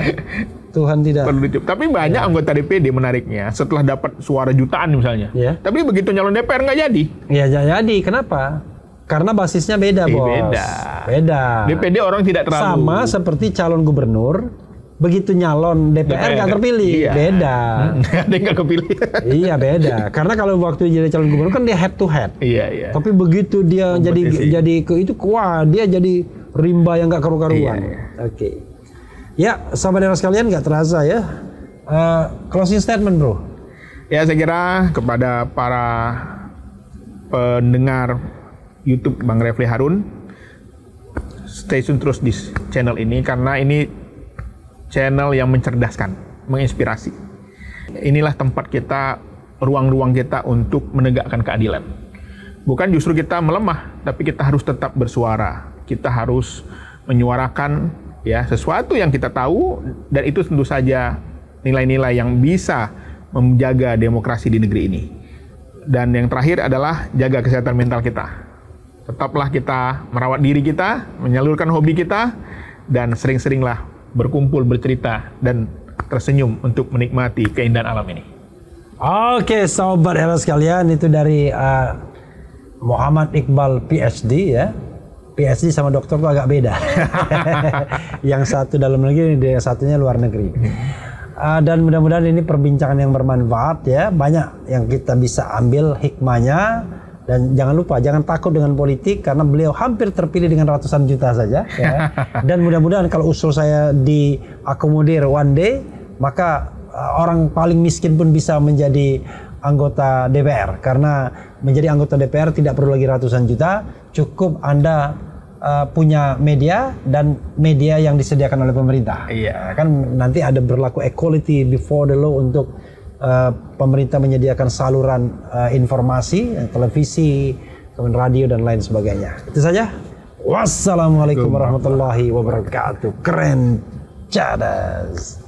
Speaker 2: Tuhan tidak.
Speaker 1: Tapi banyak anggota DPD menariknya setelah dapat suara jutaan misalnya. Tapi begitu nyalon DPR nggak jadi.
Speaker 2: Iya, jadi. Kenapa? Karena basisnya beda, Bos. Beda.
Speaker 1: DPD orang tidak terlalu.
Speaker 2: Sama seperti calon gubernur. Begitu nyalon DPR nggak terpilih, beda.
Speaker 1: Ada yang nggak kepilih.
Speaker 2: Iya, beda. Karena kalau waktu jadi calon gubernur kan dia head to head.
Speaker 1: Iya.
Speaker 2: Tapi begitu dia jadi dia jadi rimba yang nggak karu-karuan. Oke. Ya, sahabat sekalian, nggak terasa ya. Closing statement, Bro.
Speaker 1: Ya, saya kira kepada para pendengar YouTube Bang Refli Harun, stay tune terus di channel ini karena ini channel yang mencerdaskan, menginspirasi. Inilah tempat kita, ruang-ruang kita untuk menegakkan keadilan. Bukan justru kita melemah, tapi kita harus tetap bersuara. Kita harus menyuarakan sesuatu yang kita tahu, dan itu tentu saja nilai-nilai yang bisa menjaga demokrasi di negeri ini. Dan yang terakhir adalah jaga kesehatan mental kita. Tetaplah kita merawat diri kita, menyalurkan hobi kita, dan sering-seringlah berkumpul, bercerita, dan tersenyum untuk menikmati keindahan alam ini.
Speaker 2: Oke, sobat era sekalian, itu dari Muhammad Iqbal PhD ya. PhD sama dokter itu agak beda. Yang satu dalam negeri, yang satunya luar negeri. Dan mudah-mudahan ini perbincangan yang bermanfaat ya. Banyak yang kita bisa ambil hikmahnya. Dan jangan lupa, jangan takut dengan politik karena beliau hampir terpilih dengan ratusan juta saja. Ya. Dan mudah-mudahan kalau usul saya diakomodir one day, maka orang paling miskin pun bisa menjadi anggota DPR. Karena menjadi anggota DPR tidak perlu lagi ratusan juta, cukup Anda punya media dan media yang disediakan oleh pemerintah. Kan nanti ada berlaku equality before the law untuk pemerintah menyediakan saluran informasi, televisi, kemudian radio dan lain sebagainya. Itu saja. Wassalamualaikum warahmatullahi wabarakatuh. Keren cadas.